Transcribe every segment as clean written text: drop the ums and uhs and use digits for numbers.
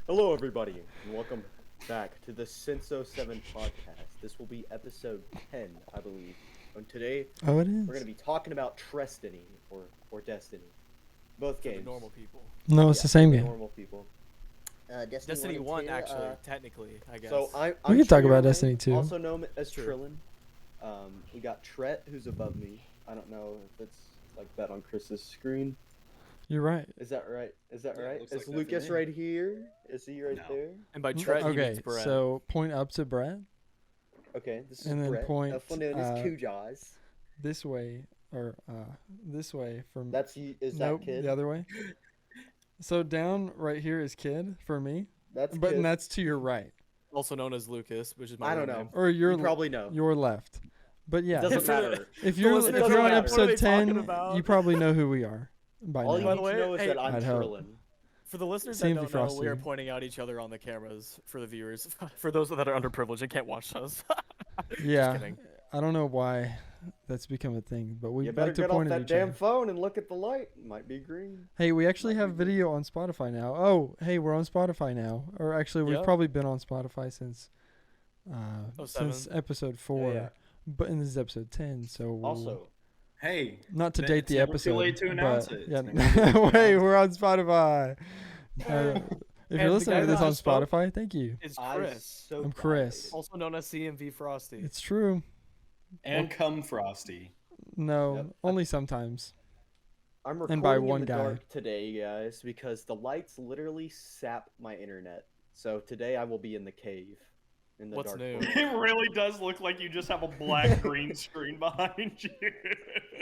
Hello, everybody, and welcome back to the CmvFrosty podcast. This will be episode 10, I believe. And today, Oh, it we're is. going to be talking about Trestiny, or Destiny. Both For games. the normal people. No, it's the same for game. normal people. Destiny 1, 2, actually, technically, I guess. So I'm We can talk about Zerorain, Destiny 2. Also known as True. Trillin. We got Tret, who's above me. I don't know if it's like that on Chris's screen. You're right. Is that right? Is that Yeah, it right? looks Is like that for Lucas me. right here? Is he right No. there? And by Tret, he Okay, means Brett. so point up to Brett Okay, this is And then Brett. point, Full name is Kujozz. this way, or this way from. That's you. Is nope, that kid? the other way. So down right here is kid for me, That's but kid. and that's to your right, Also known as Lucas, which is my I don't real know. name. or You your probably know. your left. But yeah, Doesn't If matter. if the you're listener if doesn't you're on matter. episode What are they talking 10, about? you probably know who we are by All now. you By need the way, to know is hey, that I'm I'd hope. Trillin. For the listeners that don't know, we are CmvFrosty. pointing out each other on the cameras for the viewers. For those that are underprivileged and can't watch us. Yeah, Just kidding. I don't know why that's become a thing, but we You better like to get off point at that each damn other. phone and look at the light. It might be green. Hey, we actually Might have be good. video on Spotify now. Oh, hey, we're on Spotify now. Or actually, we've Yeah. probably been on Spotify since Oh, since 7. episode 4. yeah. But and this is episode 10, so Also, Hey, not to it's date the never too episode. late to announce but, it. Yeah, It's never too late to wait, announce we're on Spotify. If And you're the listening guy to that this on just spoke- Spotify, thank you. It's I'm Chris. so I'm tired. Chris. Also known as CmvFrosty. It's true. and come Frosty. No, Yep. only sometimes. I'm And by recording one in the guy. dark today, guys, because the lights literally sap my internet. So today I will be in the cave. In the What's dark new? forest. It really does look like you just have a black green screen behind you.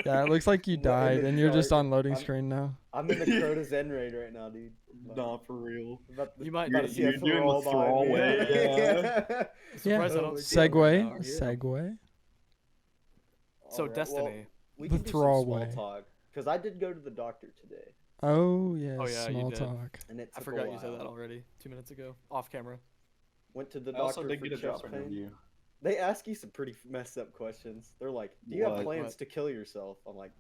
Yeah, it looks like you What in died the and you're just dark? on loading I'm- screen now. I'm in the Crota Zen raid right now, dude. Not for real. You might about be. to see a You're doing thrall the behind thrall me. way, Yeah. Surprised I Oh, don't we see it right Segway, now. Segway. So Alright, Destiny. well, we The can do some thrall small way. talk because I did go to the doctor today, Oh, yeah, Oh, yeah, you small did. talk. and it I took a forgot you said while. that already 2 minutes ago, off camera. Went to the I doctor also did for get a chest job pain. interview. They ask you some pretty messed up questions. They're like, "Do you have What? plans What? to kill yourself?" I'm like,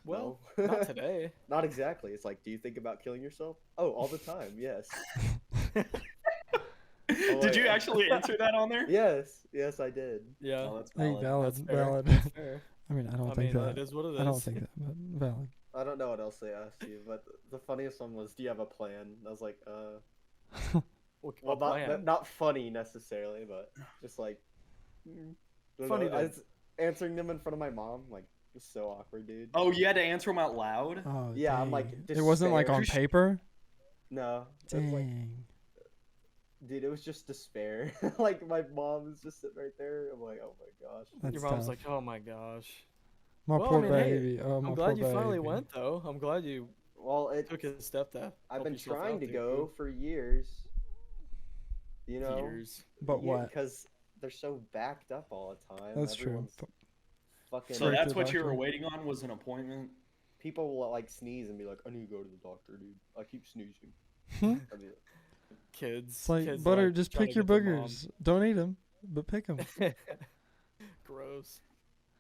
Well, "No." not today. Not exactly. It's like, "Do you think about killing yourself?" Oh, all the time. Yes. Did you actually answer that on there? Yes, I did. Yeah. Oh, that's Hey, valid. valid, That's fair. valid. That's fair. I mean, I don't I think mean, that. it is what it is. I don't think that, but valid. I don't know what else they asked you, but the funniest one was, "Do you have a plan?" I was like, What well, plan? not funny necessarily, but just like, don't Funny know. I then. was answering them in front of my mom, like, it's so awkward, dude. Oh, you had to answer them out loud? Oh, Yeah, I'm like, dang. It wasn't like on despair. paper? No, it was like, Dang. dude, it was just despair. Like my mom is just sitting right there. I'm like, oh my gosh. That's Your mom's tough. like, oh my gosh. My Well, I poor mean, hey, baby. Oh, my I'm poor glad you finally baby. went though. I'm glad you Well, it. took a step to. I've help been yourself trying out to there, go for years. You know, Years. But what? Because they're so backed up all the time. That's true. Everyone's Fucking. So Right to that's the what you were doctor. waiting on was an appointment? People will like sneeze and be like, "I need to go to the doctor, dude. I keep sneezing." Hmm? I'd be Kids. It's like, kids butter, like just trying pick to your get their mom. boogers. Don't eat them, but pick them. Gross.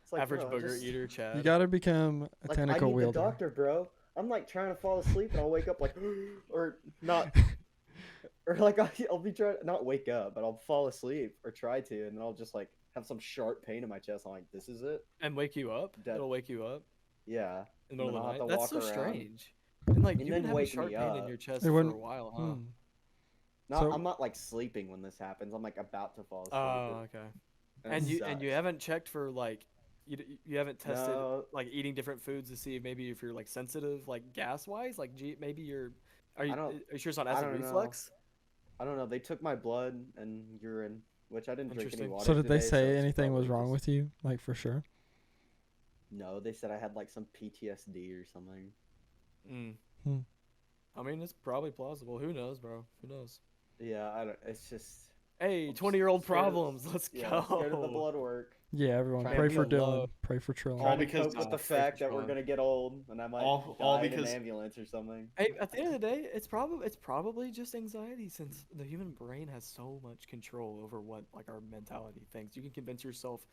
it's like, Average bro, booger just- eater, Chad. You gotta become a Like, I tentacle need wielder. the doctor, bro. I'm like trying to fall asleep and I'll wake up like, or not, or like I'll be trying not wake up, but I'll fall asleep or try to, and then I'll just like have some sharp pain in my chest. I'm like, this is it. And wake you up. Dead. It'll wake you up Yeah. in the middle And of then the I'll night. have to That's so walk around. strange. And like And you've then been having wake sharp me pain in up. your chest It for a wouldn't- while, huh? Hmm. No, So- I'm not like sleeping when this happens. I'm like about to fall asleep. Oh, okay. And it you sucks. haven't checked for like you haven't tested No. like eating different foods to see if maybe if you're like sensitive like gas wise like maybe you're are you sure it's not I acid don't know. reflux? I don't know. They took my blood and urine, which I didn't drink any Interesting. water. So did they today, say it's anything was probably wrong just- with you? Like, for sure? No, they said I had like some PTSD or something. Mm. Hmm. I mean, it's probably plausible. Who knows, bro? Who knows? Yeah, I don't. It's just. Hey, I'm 20-year-old scared of- problems. Let's Yeah, go. I'm scared of the blood work. Yeah, everyone. Trying Pray to for be Dylan. alone. Pray for Trillin. Trying to because- cope with the pray fact for that we're Tron. gonna get old and I might All die in because- an ambulance or something. Hey, at the end of the day, it's probably just anxiety since the human brain has so much control over what like our mentality thinks. You can convince yourself,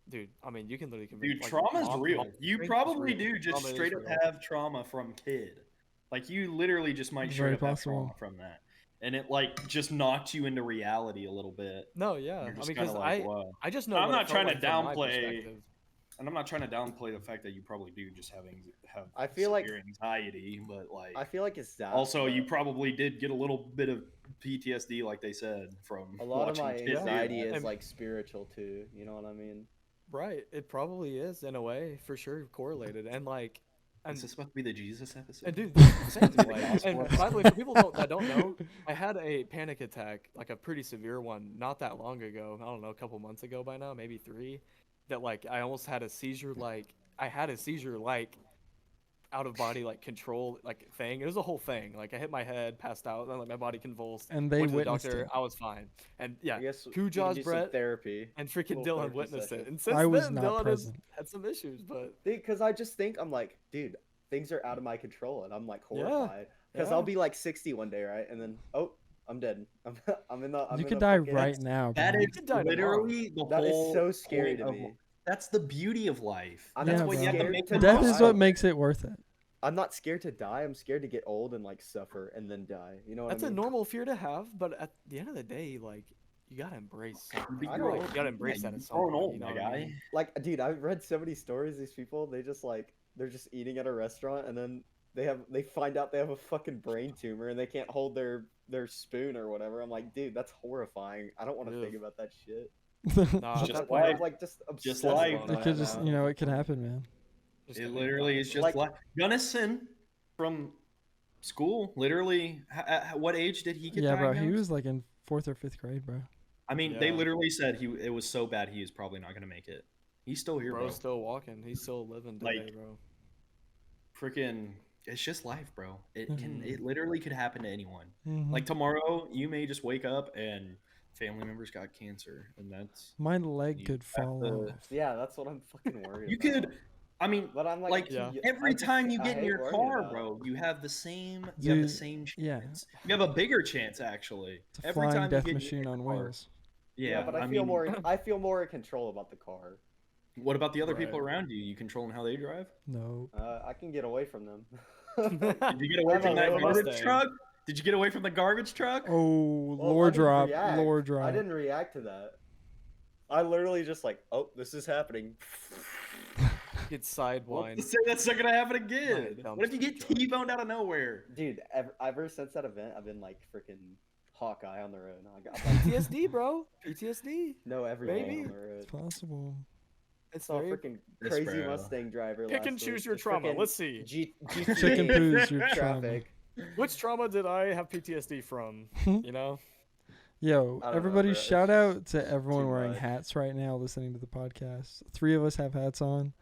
dude. I mean, you can literally convince. Dude, like, trauma's mom- real. mom- You drink is probably real. do just Trauma is straight up real. have trauma from kid. Like you literally just might Very straight up have possible. trauma from that. and it like just knocked you into reality a little bit. No, yeah. You're I just mean, kinda because like, "Whoa." I just know I'm what it not felt trying to like from my downplay, perspective. and I'm not trying to downplay the fact that you probably do just have I feel like severe anxiety, but I like feel like it's that. also but you probably did get a little bit of PTSD, like they said, from a lot of watching my kids do anxiety that. is like spiritual too. You know what I mean? Right. It probably is in a way, for sure, correlated. And like, Is this supposed to be the Jesus episode? and dude, this is the thing, The like, gospel and episode? by the way, for people that don't know, I had a panic attack, like a pretty severe one, not that long ago. I don't know, a couple months ago by now, maybe 3. That like I almost had a seizure. Like I had a seizure, like out of body, like control, like thing. It was a whole thing. Like I hit my head, passed out, and like my body convulsed. And they Went to the witnessed doctor. it. I was fine. And yeah, I guess we can Kujozz, do some Brett, therapy. and freaking Little Dylan therapy witnessed it. session. And since I was then, not Dylan has present. had some issues, but Because I just think I'm like, dude, things are out of my control, and I'm like Yeah, horrified. Because yeah. I'll be like 60 one day, right? And then I'm dead. I'm in the. I'm You in could the die fucking- right now. That bro. is could die literally the That is whole so scary point to of- me. That's the beauty of life. I'm That's Yeah, what bro. you have to scared make to the Death die. is most what of. makes it worth it. I'm not scared to die. I'm scared to get old and like suffer and then die. You know what that's I a mean? normal fear to have. But at the end of the day, like you gotta embrace something. But I you're know, Like, you gotta embrace that at some growing point. old, You know my what I guy. mean? Like, dude, I've read so many stories. These people, they just like they're just eating at a restaurant and then they find out they have a fucking brain tumor and they can't hold their spoon or whatever. I'm like, dude, that's horrifying. I don't want to Ugh. think about that shit. Nah, at Just that like- point, like just just obsessed like- with It that could just, now. you know, it could happen, man. just It gotta literally die, is bro. just Like- like Gunnison from school. Literally, what age did he get Yeah, bro. diagnosed? He was like in 4th or 5th grade, bro. I mean, they Yeah. literally said it was so bad he was probably not gonna make it. He's still here, bro. Bro's still walking. He's still living today, Like- bro. Freaking, it's just life, bro. It Mm-hmm. it literally could happen to anyone. Mhm. Like tomorrow, you may just wake up and family members got cancer, and that's My leg you could have fall to- off. Yeah, that's what I'm fucking worried you about. could. I mean, But I'm like, Yeah. every I just- time you I get in hate your worrying car, about it. bro, you have the same Dude, chance. yeah. You have a bigger chance actually. It's a Every flying time death you get machine in your on car. wheels. Yeah, but I mean, feel more in control about the car. What about the other people Right. around you? You controlling how they drive? No. I can get away from them. Did you get away I'm from a that little garbage Mustang. truck? Did you get away from the garbage truck? Oh, Well, I lore didn't drop. react. Lore drop. I didn't react to that. I literally just like, oh, this is happening. Get Well, sidewind. let's say that's not gonna happen again. Dumb What if you street get truck. T-boned out of nowhere? Dude, ever since that event, I've been like freaking Hawkeye on the road. I got like, PTSD, bro. PTSD. no every day Maybe. on the road. It's possible. It's Saw a very freaking This crazy bro. Mustang driver. pick last and choose week. your The trauma. frickin' Let's see. Chicken poos your trauma. traffic. Which trauma did I have PTSD from? You know? Yo, I don't know, everybody, bro. It's shout just out to everyone too wearing much. hats right now listening to the podcast. 3 of us have hats on.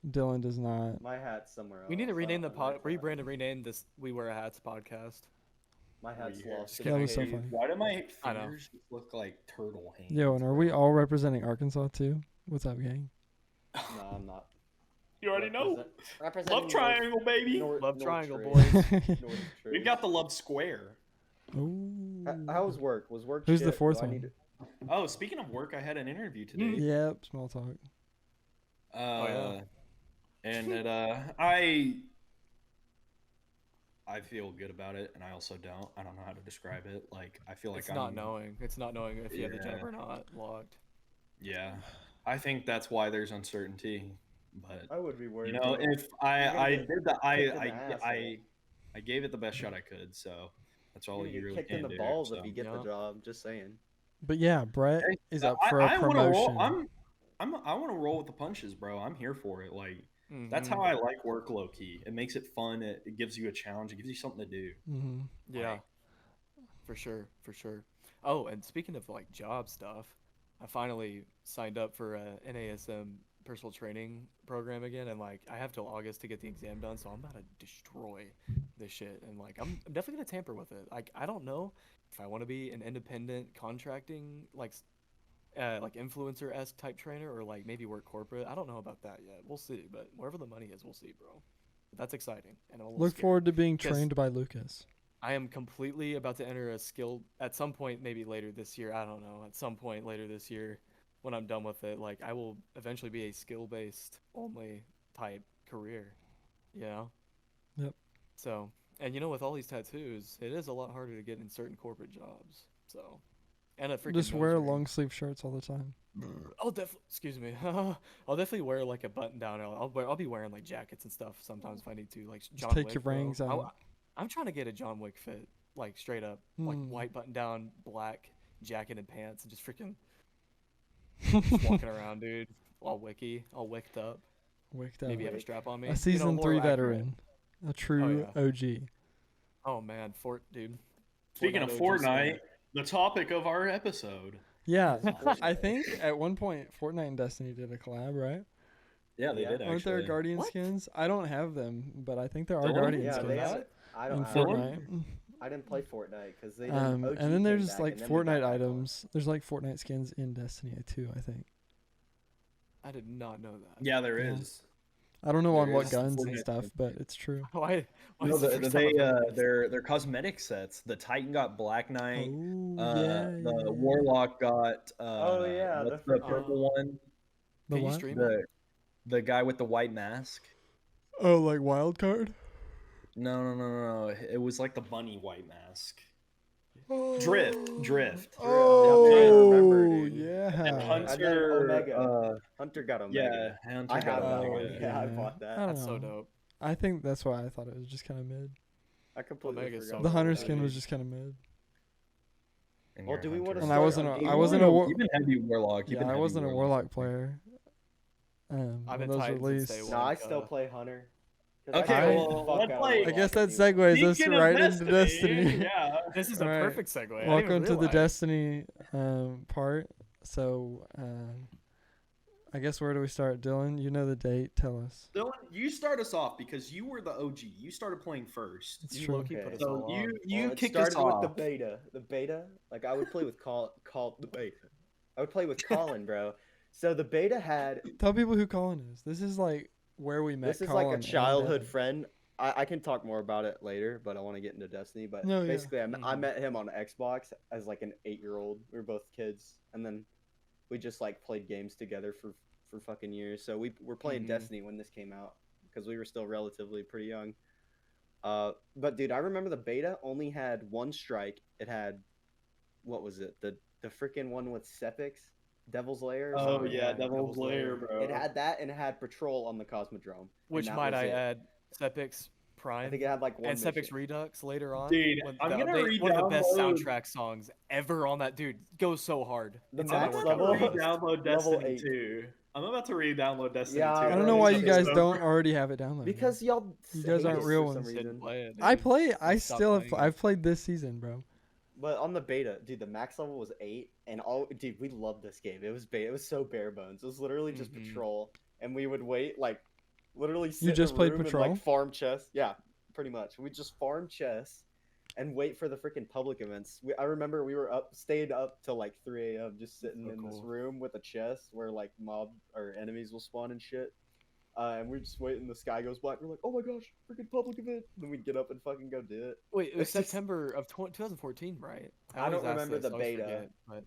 Dylan does not. My hat's somewhere else. We need to I rename the don't know where it's at. rebrand and rename this We Wear Hats podcast. My hat's yeah. lost. That was so its funny. Why do my I know. fingers look like turtle hands? Yo, and are we all representing Arkansas too? What's up, gang? No, I'm not. You already know. Representing Love triangle, baby. Love triangle, Trace. boys. North We've Trace. got the love square. Ooh. How was work? Was work? Who's the shit? fourth Do I one? need to- Oh, speaking of work, I had an interview today. Yep, small talk. yeah. And it I feel good about it, and I also don't. I don't know how to describe it. Like I feel like It's I'm not knowing. It's not knowing if you have the job Yeah. or not locked. Yeah, I think that's why there's uncertainty. But I would be worried. you know, too. if You're I gonna did get the kicked in the ass, I gave it the best shot I could. So that's all You're you gonna really get kicked in can the do. balls so. if you get the Yeah. job. Just saying. But yeah, Brett Hey, is up for a I wanna promotion. roll. I want to roll with the punches, bro. I'm here for it. Like that's Mhm. how I like work, low key. It makes it fun. It gives you a challenge. It gives you something to do. hmm Yeah, for sure, for sure. Oh, and speaking of like job stuff, I finally signed up for a NASM personal training program again, and like I have till August to get the exam done, so I'm about to destroy this shit, and like I'm definitely gonna tamper with it. Like I don't know if I want to be an independent contracting like influencer-esque type trainer or like maybe work corporate. I don't know about that yet. We'll see, but wherever the money is, we'll see, bro. But that's exciting, and I'm a little Look scared. forward to being 'Cause- trained by Lucas. I am completely about to enter a skill at some point, maybe later this year. I don't know. At some point later this year, when I'm done with it, like I will eventually be a skill-based only type career. You know. Yep. So And with all these tattoos, it is a lot harder to get in certain corporate jobs. So, and a freaking Just nose wear ring. long sleeve shirts all the time. I'll definitely, excuse me. I'll definitely wear like a button down. I'll be wearing like jackets and stuff sometimes if I need to. Like Just John take Wick, your bro. rings out. I'm trying to get a John Wick fit, like straight up, like Hmm. white button down, black jacket and pants, and just freaking just walking around, dude. All wicked up. Wicked up. Maybe have a Wick. strap on me. A season more 3 accurate. veteran. A true yeah. OG. Oh man, dude. Speaking of OG Fortnite, skin. the topic of our episode. Yeah, I think at one point Fortnite and Destiny did a collab, right? Yeah, they Yeah. did Aren't there actually. Guardian What? skins? I don't have them, but I think there are Dylan? Guardian Yeah, skins they have What? it. I in don't have Fortnite. it. I didn't play Fortnite because they didn't. OG And then came there's back, like and then we got Fortnite back on. items. There's like Fortnite skins in Destiny too, I think. I did not know that. Yeah, there Yeah. is. I don't know on There what is guns and Fortnite stuff, skins. but it's true. Why? No, is the first time I've heard of this? they're cosmetic sets. The Titan got Black Knight. Oh yeah, The Warlock got Oh, yeah, what's the the purple one? The Can you what? stream it? The guy with the white mask. Oh, like wild card. No. It was like the bunny white mask. Drift. Oh, Yeah, I remember, dude. yeah. And And then Hunter. Omega. Hunter got Omega. Yeah, Hunter I got have that Oh, one. Omega. Yeah, I bought that. I don't That's so know. dope. I think that's why I thought it was just kind of mid. I completely Omega's forgot. so The cool, Hunter dude. skin was just kind of mid. And Well, you're do we Hunter. wanna And I start wasn't on a, game I wasn't one? a war. You've been heavy Warlock. You've Yeah, been I heavy wasn't a Warlock. Warlock player. I've When been those Titans since released. day No, one. I still play Hunter. 'Cause Okay, I played well, the fuck let's out of play- I Warlock guess that anyway. segues us Speaking of right into Destiny. Yeah. This is a Alright. perfect segue. I didn't even Welcome to the realize. Destiny part. So, I guess where do we start, Dylan? You know the date. Tell us. Dylan, you start us off because you were the OG. You started playing first. It's You true. low-key put Okay. us So all on. you It kicked us started with off. the beta. The beta, like I would play with the beta. I would play with Colin, bro. So the beta had. Tell people who Colin is. This is like where we met. This is Colin like a and childhood Devin. friend. I can talk more about it later, but I want to get into Destiny. But No, yeah. basically, I Mhm. met him on Xbox as like an 8-year-old. We were both kids, and then we just like played games together for fucking years. So we were playing Mhm. Destiny when this came out because we were still relatively pretty young. But dude, I remember the beta only had one strike. It had, what was it? The freaking one with Sepix, Devil's Lair. or Oh something? yeah, Devil's Lair, bro. It had that, and it had Patrol on the Cosmodrome. and Which that might was I it. add, Sepix I Prime think it had like one and Sepix mission. Redux later on. Dude, when I'm the gonna update- one of the best re-download- soundtrack songs ever on that. Dude, goes so hard. The It's on my max workout level- playlist. Re-download Level Destiny 8. 2. I'm about to re-download Destiny 2. Yeah, I don't Right, know why it's you guys so- don't already have it downloaded. Because y'all You guys hate aren't it real for some ones. Didn't reason. play it, I dude. play. I Stop still have. playing it. I've played this season, bro. But on the beta, dude, the max level was 8, and dude, we loved this game. It was it was so bare bones. It was literally just Mhm. Patrol, and we would wait like literally sit in just a played room Patrol? and like farm chests. Yeah, pretty much. We just farm chests and wait for the freaking public events. I remember we were stayed up till like 3 a.m. just sitting So in this cool. room with a chest where like mob or enemies will spawn and shit. And we just wait, and the sky goes black. We're like, oh my gosh, freaking public event! Then we get up and fucking go do it. Wait, it was It's just- September of 2014, right? I don't always ask remember this, the I always beta. forget, but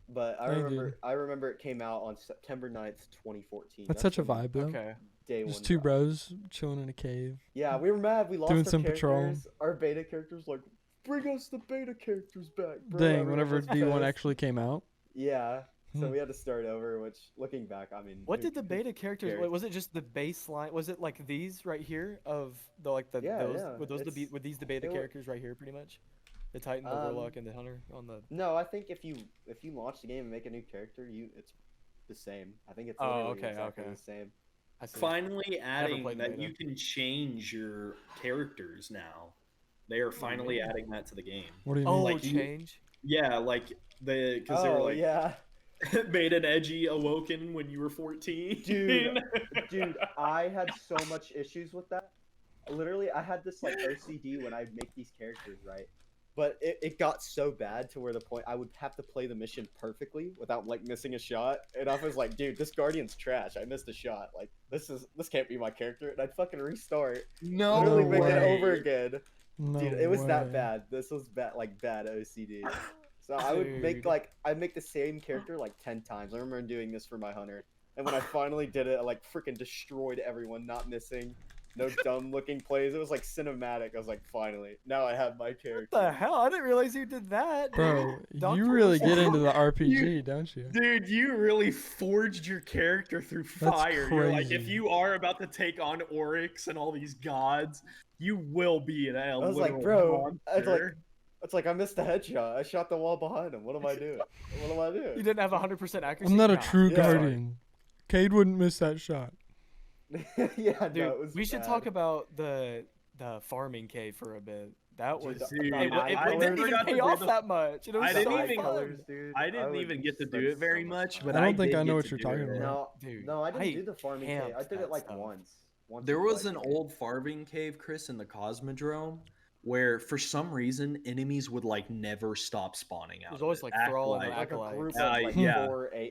But I do. I remember it came out on September 9th, 2014. That's such a when vibe, though. okay. Day Just one two dropped. bros chilling in a cave. Yeah, we were mad. We lost Doing our some patrol. characters. Our beta characters like, bring us the beta characters back, bro. Dang, Everyone whenever was D1 pissed. actually came out. Yeah, so Hmm. we had to start over. Which, looking back, I mean, What who- did the who beta characters? cares? Wait, was it just the baseline? Was it like these right here of the Yeah, those? yeah, Were those it's- were these the beta they were- characters right here, pretty much? The Titan, the Warlock, and the Hunter on the. No, I think if you launch the game and make a new character, it's the same. I think it's Oh, literally okay, exactly okay. the same. I see. Finally adding played the that beta. you can change your characters now. They are finally adding that to the game. What do you Oh, mean? like you- change. Yeah, like because they were Oh like yeah, made an edgy awoken when you were 14. Dude. dude, I had so much issues with that. Literally, I had this like OCD when I make these characters, right? But it got so bad to where the point I would have to play the mission perfectly without like missing a shot, and I was like, dude, this Guardian's trash. I missed a shot. Like this can't be my character, and I'd fucking restart, No literally make way. it over again. No Dude, it was that way. bad. This was bad, like bad OCD. So I would make Dude. I'd make the same character like 10 times. I remember doing this for my Hunter, and when I finally did it, I like freaking destroyed everyone, not missing. No dumb looking plays. It was like cinematic. I was like, finally, now I have my character. What the hell? I didn't realize you did that, Bro, dude. Dog you told really us get that. into the RPG, don't you? Dude, you really forged your character through That's fire. You're like, if crazy. you are about to take on Oryx and all these gods, you will be an I was like, literal bro, monster. it's like I missed the headshot. I shot the wall behind him. What am I doing? What am I You doing? didn't have 100% accuracy. I'm not a Nah. true Yeah. guardian. Cade wouldn't miss that shot. Yeah, Dude, no, it was we should bad. talk about the farming cave for a bit. That was Dude, it, I it didn't forgot even to pay do off the- that much. It was I didn't so even- fun. colors, dude. I didn't would even get to spend do it very so much, time. but I don't think did I know get what to you're do talking it. about. No, Dude, no, I didn't I do the farming cave. I camped did that it like stuff. once. There or was twice, an I think. old farming cave, Chris, in the Cosmodrome, where for some reason enemies would like never stop spawning out. There's of always it. like Act Thrall and like- Like a Acolyte. group Yeah, of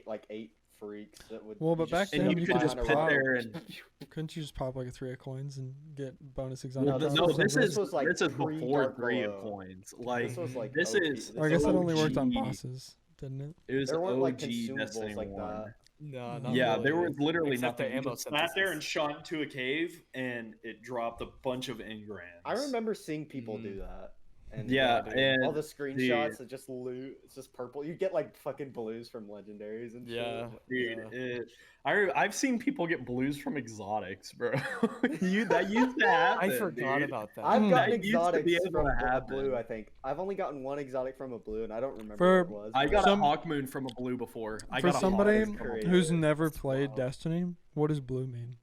like yeah. 8 freaks that would. Well, you but just back sit then and you could behind just a put rock. there and Couldn't you just pop like a 3 of coins and get bonus exotic? No, drops this or was- something? this was, like, this is pre before Dark 3 of Below. coins. Like This was like this OG. is. Or I guess that only worked on OG. bosses, didn't it? It was There weren't like OG consumables Destiny like 1. that. No, not Yeah, really. there was literally Except the nothing. You ammo just sat there and synthesis. shot into a cave, and it dropped a bunch of engrams. I remember seeing people Mhm. do that. And Yeah, dude. and all the screenshots that just loot. It's just purple. You get like fucking blues from legendaries and Yeah. shit. dude, I've seen people get blues from exotics, bro. That used to happen. I forgot dude. about that. I've Hmm. gotten That used to be exotics able from to a happen. blue. I think I've only gotten one exotic from a blue, and I don't remember For- what it was. I but- got Some- a Hawk Moon from a blue before. I For got a somebody Hawk Moon from a Great. blue. who's never It's played wild. Destiny, what does blue mean?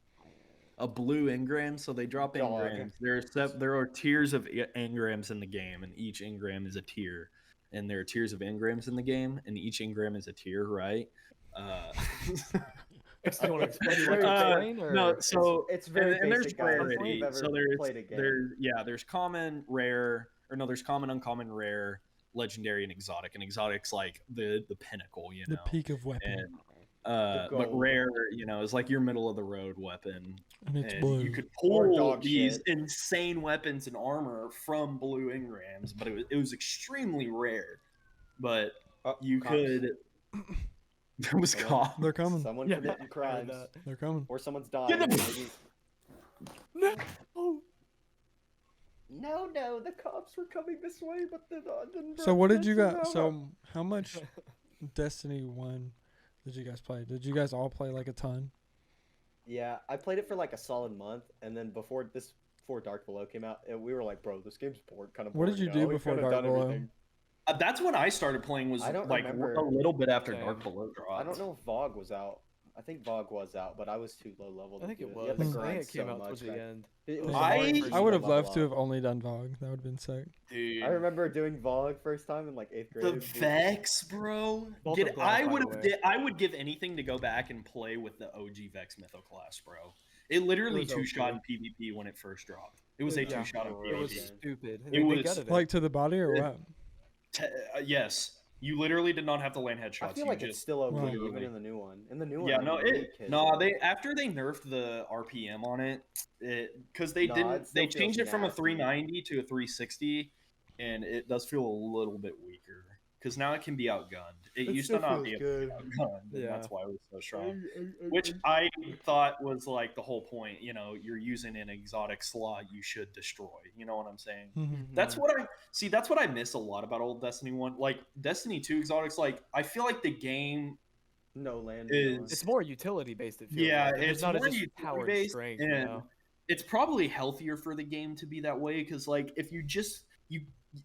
A blue engram, so they drop Dog. engrams. There are tiers of engrams in the game, and each engram is a tier. And there are tiers of engrams in the game, and each engram is a tier, right? Do you want to explain? Very Explain or? No, so it's very and there's basic, guys. If rarity. you've ever So there's played a game. there's common, rare, or no, there's common, uncommon, rare, legendary, and exotic. And exotic's like the pinnacle, you know. The peak of weapon, And gold. but rare, is like your middle of the road weapon. and it's And blue. you could Or pull dog these shit. insane weapons and armor from blue engrams, but it was extremely rare. But you Cops. could. There was Someone- cops. They're coming. Someone Yeah, committing I heard crimes, that. They're coming. or someone's dying. Get the- maybe- No. Oh. No, the cops were coming this way, but the didn't. So what did you got? got? So how much Destiny 1 did you guys play? Did you guys all play like a ton? Yeah, I played it for like a solid month, and then before Dark Below came out, we were like, bro, this game's kind of. What did you do before Dark Below? That's when I started playing. Was I don't like remember. a little bit after Same. Dark Below dropped. I don't know if VOG was out. I think VOG was out, but I was too low level. I think to it do You had was. to I grind think it came so out much towards the back- end. It was I- hard for I you would to have loved to level have only done VOG. That would have been sick. Dude. up. I remember doing VOG first time in like 8th grade. The It was- Vex, bro. Both Get, of Glass, I by would the have. way. I would give anything to go back and play with the OG Vex Mytho class, bro. It literally was two-shot OP. in PvP when it first dropped. It was a Yeah. two-shot in It It was PvP. Okay. stupid. It They was- gutted it. Like to the body or It- what? Yes, you literally did not have to land I headshots. feel you like it's just still OP Wow. even in the new one. In the new one, yeah, they no, really kids no, it. they after they nerfed the RPM on it, because they Nah, didn't, it still they feels changed it from a nasty. 390 to a 360, and it does feel a little bit weaker because now it can be outgunned. It used to still not be feels able to good. be outgunned, and Yeah. that's why it was so strong. Which I thought was like the whole point. You're using an exotic slot, you should destroy. You know what I'm saying? Mhm. That's what I see. That's what I miss a lot about old Destiny 1. Like Destiny 2 exotics. Like I feel like the game. No land. Is- It's more utility based. It feels Yeah, like. it's not more as just powered utility-based, strength. and You know? it's probably healthier for the game to be that way because like if you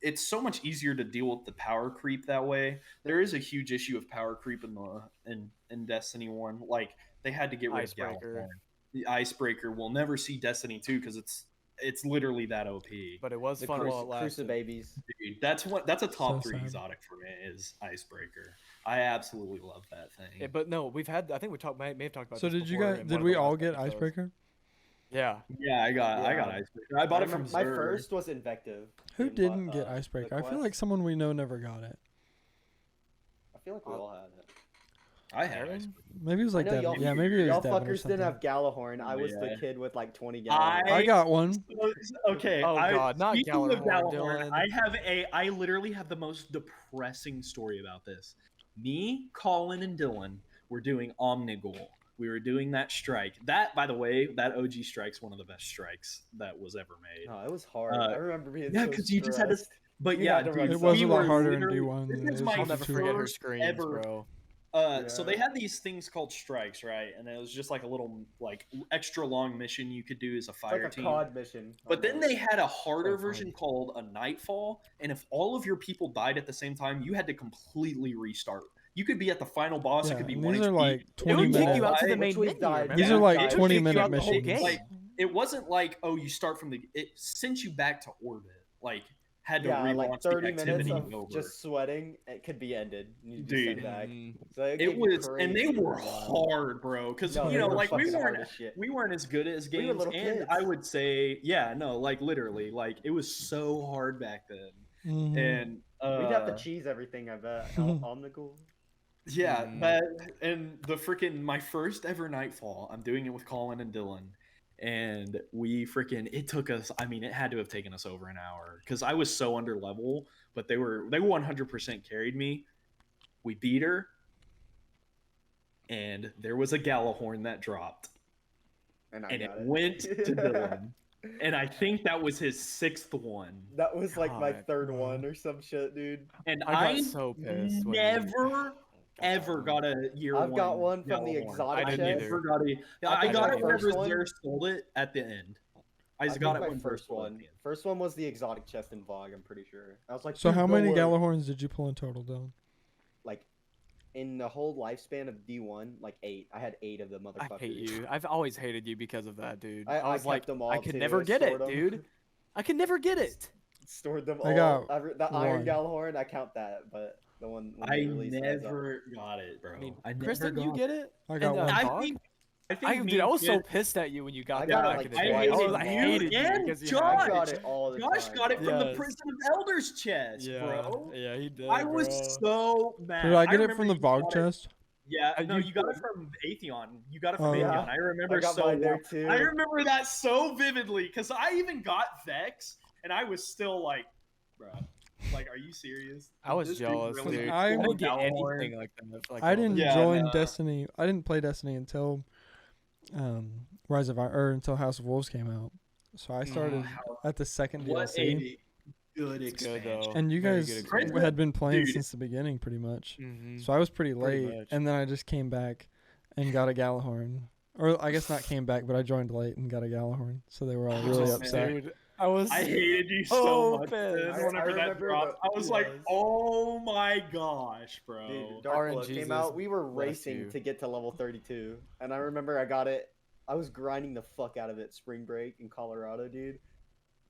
it's so much easier to deal with the power creep that way. There is a huge issue of power creep in Destiny 1. Like they had to get rid of Icebreaker. Gallifrey. The Icebreaker will never see Destiny 2 because it's literally that OP. But it was The fun while it lasted. Crucibabies. Dude, that's a top So 3 sad. exotic for me is Icebreaker. I absolutely love that thing. Yeah, but no, I think we may have talked about. So this did you before guys? in Did one of we the all last get episodes. Icebreaker? Yeah. Yeah, I got Yeah. Icebreaker. I bought it from My Zer. first was Invective. Who in, didn't get the Icebreaker? I feel quest. like someone we know never got it. I feel like we all had it. I had Aaron? Icebreaker. Maybe it was like I know Devin. y'all- Yeah, maybe it was Y'all Devin or fuckers something. didn't have Gallahorn. I was Yeah. the kid with like 20 I- gallons. I got one. Okay. Oh, God, not speaking of Gjallarhorn, Dylan. I literally have the most depressing story about this. Me, Colin, and Dylan were doing Omnigul, We were doing that strike. That, by the way, that OG strike's one of the best strikes that was ever made. No, it was hard. Uh, I remember being yeah, so because you just had to. stressed. But You yeah, had to run dude, It was we a lot were harder in literally- D1 than This it is is my I'll never forget her first screams, ever. bro. So they Yeah. had these things called strikes, right? And it was just like a little like extra long mission you could do as a It's fire like a team. COD mission. But then almost. they had a harder Oh, fun. version called a Nightfall, and if all of your people died at the same time, you had to completely restart. You could be at the final boss. Yeah, It could be and one these are HP. like It 20 would kick minute. you out to the Which main we've menu. died. Remember? These Yeah, are like it would 20 kick you minute out the whole missions. game. Like it wasn't like, oh, you start from the. It sent you back to orbit. Like had to Yeah, relaunch like 30 the minutes activity of over. just sweating. It could be ended. You just Dude. send back. Mhm. So it It gave you was, and they crazy were run. hard, bro. Because No, you they know, were like we fucking hard weren't as shit. we weren't as good as We were games, little and kids. I would say, yeah, no, like literally, like it was so hard back then, Mhm. and We'd have to cheese everything. I bet. Omnical. yeah, Mm. that and the freaking my first ever Nightfall. I'm doing it with Colin and Dylan, and we freaking it took us. I mean, it had to have taken us over an hour because I was so under level, but they 100% carried me. We beat her, and there was a Galahorn that dropped. And I And it got went to Dylan. And I think that was his 6th one. That was like my God, third bro. one or some shit, dude. And I I, got so pissed when you never, ever got a year I've one. got one from the Galahorn. exotic I didn't chest. either. Never got a, I I got think it my whenever first one- Zare sold it at the end. I think got it my when first sold one. at the end. First one was the exotic chest in VOG. I'm pretty sure. I was like, So "Dude, how no many way." Galahorns did you pull in total, Dylan? Like, in the whole lifespan of D1, like 8. I had 8 of the I motherfuckers. hate you. I've always hated you because of that, dude. I was kept like, them all I could too. never I get it, stored 'em. dude. I could never get it. Stored them I all. got The Iron one. Galahorn, I count that, but the one when I they released it, was never got it, bro. I mean, I never Kristen, got you get it? I got And, one. I Dog? think, Dude, I was so Kid- pissed at you when you got I that got it back like in the twice. day. I hated you and because you Josh. I had got it all the Josh time. got it from the Yes. Prison of Elders chest, bro. Yeah, he did. I was so mad. Did I get it from the remember you VOG got it- chest? Yeah, no, You you got it from Atheon. You got it from Oh. Atheon. Yeah. I remember I got so mine there well. too. I remember that so vividly because I even got Vex, and I was still like, bro, like, are you serious? I was This dude jealous, really dude. I I didn't get Galahorn? anything like that. Like I didn't Yeah, join no. Destiny. I didn't play Destiny until Rise of Iron, or until House of Wolves came out. So I started at the second What DLC. a good It's good, expansion. though. And you Very guys good experience. had been playing Dude. since the beginning, pretty much. Mm-hmm. So I was pretty Pretty late, much. and then I just came back and got a Galahorn. Or I guess not came back, but I joined late and got a Galahorn. So they were all really Oh, upset. man. Dude, I was. I hated you so so much pissed. man, I whenever that remember dropped. I was like, yes. oh my gosh, bro. Dude, Dark Blood came RNGesus, out. We were bless racing you. to get to level 32, and I remember I got it. I was grinding the fuck out of it spring break in Colorado, dude.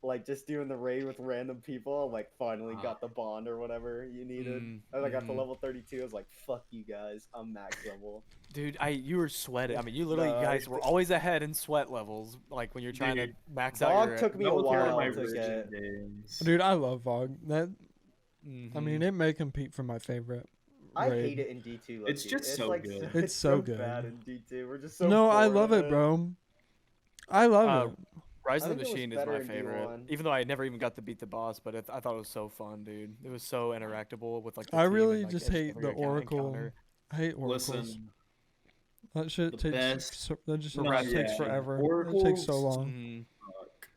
Like just doing the raid with random people. Like finally got the bond or whatever you needed. As I got to Mhm. level 32, I was like, "Fuck you guys, I'm max level." Dude, you were sweating. I mean, you literally No, guys were always ahead in sweat levels, like when you're trying Dude, to max out Vog your. took me a That was one of while my to origin get. games. Dude, I love VOG. That I Mhm. mean, it may compete for my favorite. I raid. hate it in D2. It's low-key. just so like, good. It's so good. bad in D2. We're just so. No, I bored love of it, bro. I love it. Rise I of the think it was Machine is better my in favorite. D1. Even though I never even got to beat the boss, but I thought it was so fun, dude. It was so interactable with like. The I team really and, like, just every hate the encounter. Oracle. I hate oracles. Listen, That shit the takes best- that just No, takes yeah. forever. It takes so Oracles- long. Mhm. fuck.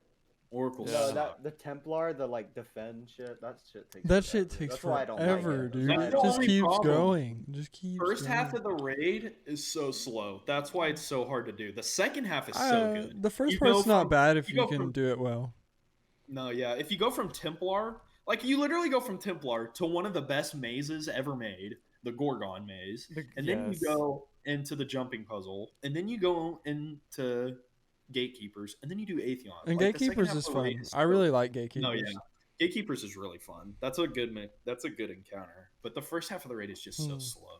Oracle Yeah. No, suck. the Templar, the like defend shit. That shit takes. That shit forever. takes That's why I don't like forever, it. dude. That's why I It the don't just like only keeps problem. going. Just keeps First half going. of the raid is so slow. That's why it's so hard to do. The second half is so good. The first You go part's not from- bad if you you go can from- do it well. No, yeah. If you go from Templar, like you literally go from Templar to one of the best mazes ever made, the Gorgon maze, and then Yes. you go into the jumping puzzle, and then you go into Gatekeepers, and then you do Atheon. And Like, the second Gatekeepers half is of the raid fun. is I so really like Gatekeepers. No, yeah. Gatekeepers is really fun. That's a good encounter. But the first half of the raid is just so Hmm. slow.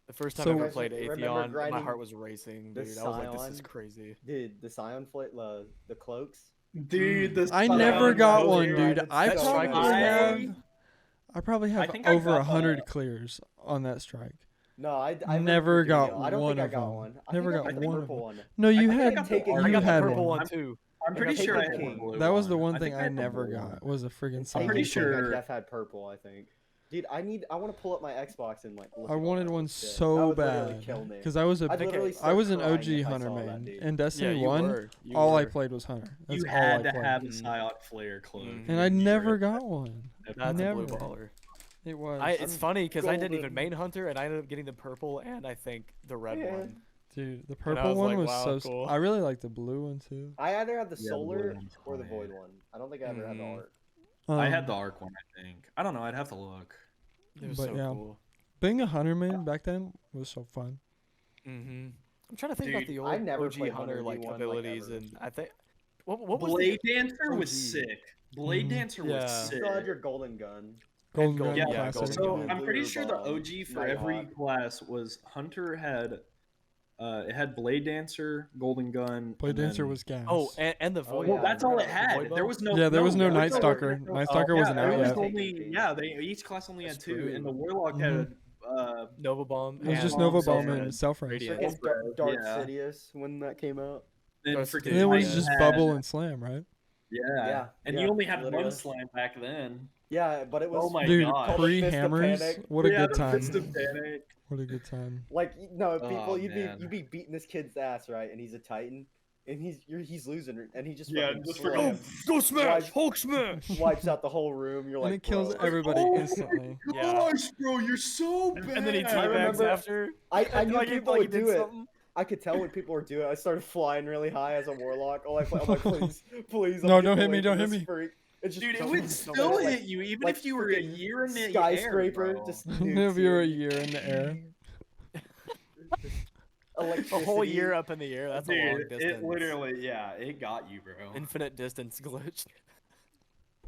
The first time So- I ever Guys, played remember Atheon, my grinding heart was racing, the dude. I was like, this is Scion? crazy. Dude, the Scion flight, the cloaks. Dude, the I Scion never got was one, grinded dude. I so probably much. have think I over got 100 clears on that strike. No, I Never remember doing got it. I don't one think I of got them. one. I Never think got I got the one of purple them. one. No, you I think I had got the you orange I got the had purple one. one too. I'm pretty I sure I think had I the got blue That was the one. one I thing think I had the never blue got one. was a friggin' I'm Scion. pretty pretty sure sure- Jeff had purple. I think. Dude, I want to pull up my Xbox and like. Look I at all wanted that one shit. That so would literally bad kill me. because I was a I'd literally I start was an crying OG if I Hunter saw that, main. dude. In Destiny Yeah, you 1, were. You all I were. played was Hunter. That's You all I had to played. have a Mhm. Psionic Flare cloak. Mhm. And I never got one. That's Never. a blue baller. It was. It's funny because I didn't even golden. main Hunter, and I ended up getting the purple and I think the red Yeah. one. Dude, the I purple was one like, was wow, so. cool. I really like the blue one too. I either had the Yeah, the solar blue one's or the fire. void one. I don't think I ever had the Mhm. art. I had the Arc one, I think. I don't know. I'd have to look. It was But so yeah. cool. Being a Hunter main back then was so fun. I'm trying to think about Dude, the I old never OG played Hunter Hunter like D1, like, abilities, ever. and I think what was Blade the Dancer was OG? sick. Blade Mhm. Dancer was Yeah. You sick. still had your golden gun. Golden Golden- Gun yeah, classic. Golden So Gun. I'm pretty Blue sure the Bomb, OG for every Nighthawk. class was Hunter had it had Blade Dancer, Golden Gun. Blade and Dancer then- was gas. Oh, and the Oh, void. yeah, well, that's all it the had. void There bow? was no. Yeah, there was no Night there Stalker. no- Night Stalker yeah, wasn't there out was yet. only- yeah, each class only had That's two, true. and the Warlock Mhm. had Nova Bomb. It was and just Nova Bomb Self-Red. and Self Red. Radiant. Freaking Self-Red, Dark yeah. Sidious when that came out. Then Ghost freaking Dude, And it was yeah. just had- Bubble and Slam, right? Yeah, Yeah, and yeah, you only had literally. one slime back then. Yeah, but it was Oh my Dude, god! called pre Fist of hammers. Panic. What a Yeah, good the time. Fist of Panic. What a good time. like no people. Oh, you'd man. be beating this kid's ass, right? And he's a Titan, and he's losing, and he just Yeah, fucking just slams, Go smash! Wipes- Hulk smash! wipes out the whole room. You're And like, it kills bro. everybody Oh my instantly. Yeah. Gosh, bro, you're so bad. And then he I teabags remember- after. I knew Like, people like he would did do it. something. I could tell when people were doing it. I started flying really high as a warlock. I'm like, please, please. No, I'm don't getting hit me, away from don't hit this me. freak. It just Dude, it comes would from still somewhere, hit you, even like if you were a freaking year in the skyscraper. air, bro. Just If nukes you were a you. year in the air. A whole Electricity. year up in the air. That's a long Dude, distance. it literally, yeah, it got you, bro. Infinite distance glitch.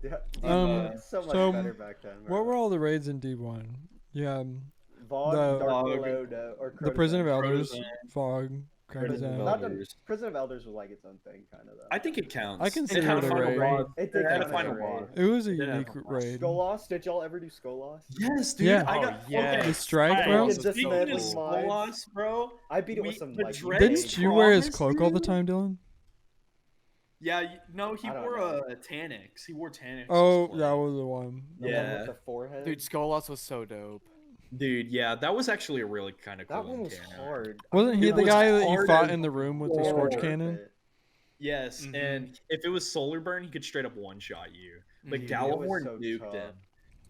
Yeah, dude, Um, so much so, better back then. What were all the raids in D1? Yeah, Vog, the- Dark Vog, Below, or the Prison of Crotozone? Elders, Crotozone. Fog, Prison of Crotozone. Not Elders. the Prison of Elders was like its own thing, kind of though. I think it counts. I consider it had it a final raid. boss. It did It had a count as final a raid. boss. It was a It did have unique a boss. raid. Skolas? Did y'all ever do Skolas? Yes, dude. Yeah. I Oh, got yeah. okay, The strike, alright, bro? Freaking Speaking of dismantling mines. Skolas, bro. I beat it We- with some the like. dread- Didn't you wear his Promise, cloak all the dude? time, Dylan? Yeah, no, he I don't wore know. a Tanics. He wore Tanics. Oh, cosplay. that was the one. The one Yeah. with the forehead. Dude, Skolas was so dope. Dude, yeah, that was actually a really kind of cool that one was Tanic. hard. Wasn't he It the was guy that you hard fought as in the room with the fuck. scorch Worth cannon? it. Yes, Mhm. and if it was Solar Burn, he could straight up one-shot you. But Mhm. It was Gallimore so nuked tough. him.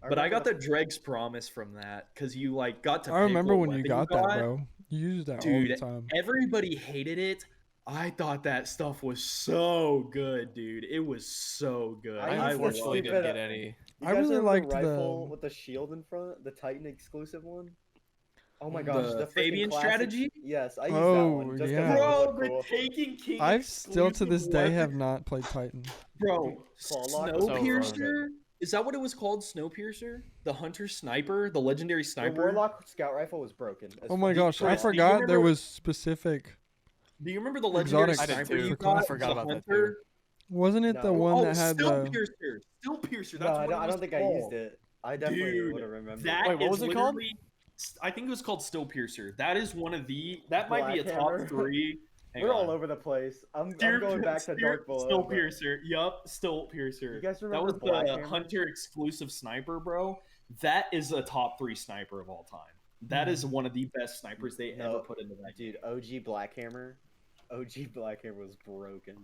But I got remember the Dreg's Promise from that because you like got to. I pick remember what when you weapon got that, bro. You used that all the Dude, time. Everybody hated it. I thought that stuff was so good, dude. It was so good. I I used to unfortunately sleep didn't at get a- any. You I guys really remember liked the rifle the- with the shield in front, the Titan exclusive one. Oh my gosh, The the freaking Fabian classic- strategy? Yes, I used Oh, that one. Just 'cause yeah. it Bro, looked the cool. Taken King. I still to this exclusive day have weapon. not played Titan. Bro, Clawlock was so Snowpiercer. Is that what it was called? Snowpiercer? The Hunter Sniper, the legendary The sniper. Warlock scout rifle was broken. as Oh my fuck. gosh, I Chris, do you forgot there remember- was specific. Do you remember the legendary Exotic sniper sniper you for got? I forgot The about that Hunter? Wasn't it the No. one Oh, that had the? Snowpiercer. Snowpiercer. That's No, what I it was don't think I called. used it. I definitely Dude, would have remembered. That Wait, what is was it called? literally- I think it was called Snowpiercer. That is one of the. That might be a Black top Hammer. 3. Hang We're on. all over the place. I'm going back to Dark Below. but- Snowpiercer. Yup, Snowpiercer. You guys That remember was Black the Hammer? Hunter exclusive sniper, bro. That is a top 3 sniper of all time. That is one of the best snipers they No, ever put into that game. Dude, OG Blackhammer. OG Blackhammer was broken.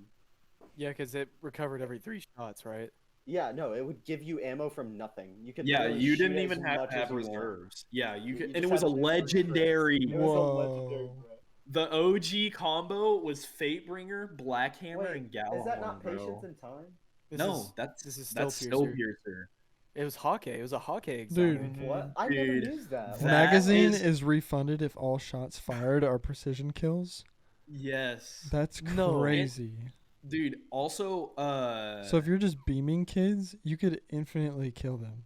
Yeah, because it recovered every 3 shots, right? Yeah, no, it would give you ammo from nothing. You could. Yeah, literally you shoot didn't as even have much to as have you want. reserves. Yeah, you You could, just and it was a had to shoot for legendary. It was a Whoa. legendary. bro. The OG combo was Fatebringer, Blackhammer, Wait, and Gallimore. is that not bro. Patience in Time? This No, is, that's this is that's Snowpiercer. Snowpiercer. It was Hawkeye. It was a Hawkeye Dude. exotic. What? I never Dude, used that. that- Magazine is- is refunded if all shots fired are precision kills. Yes. That's No, it- crazy. Dude, also So if you're just beaming kids, you could infinitely kill them.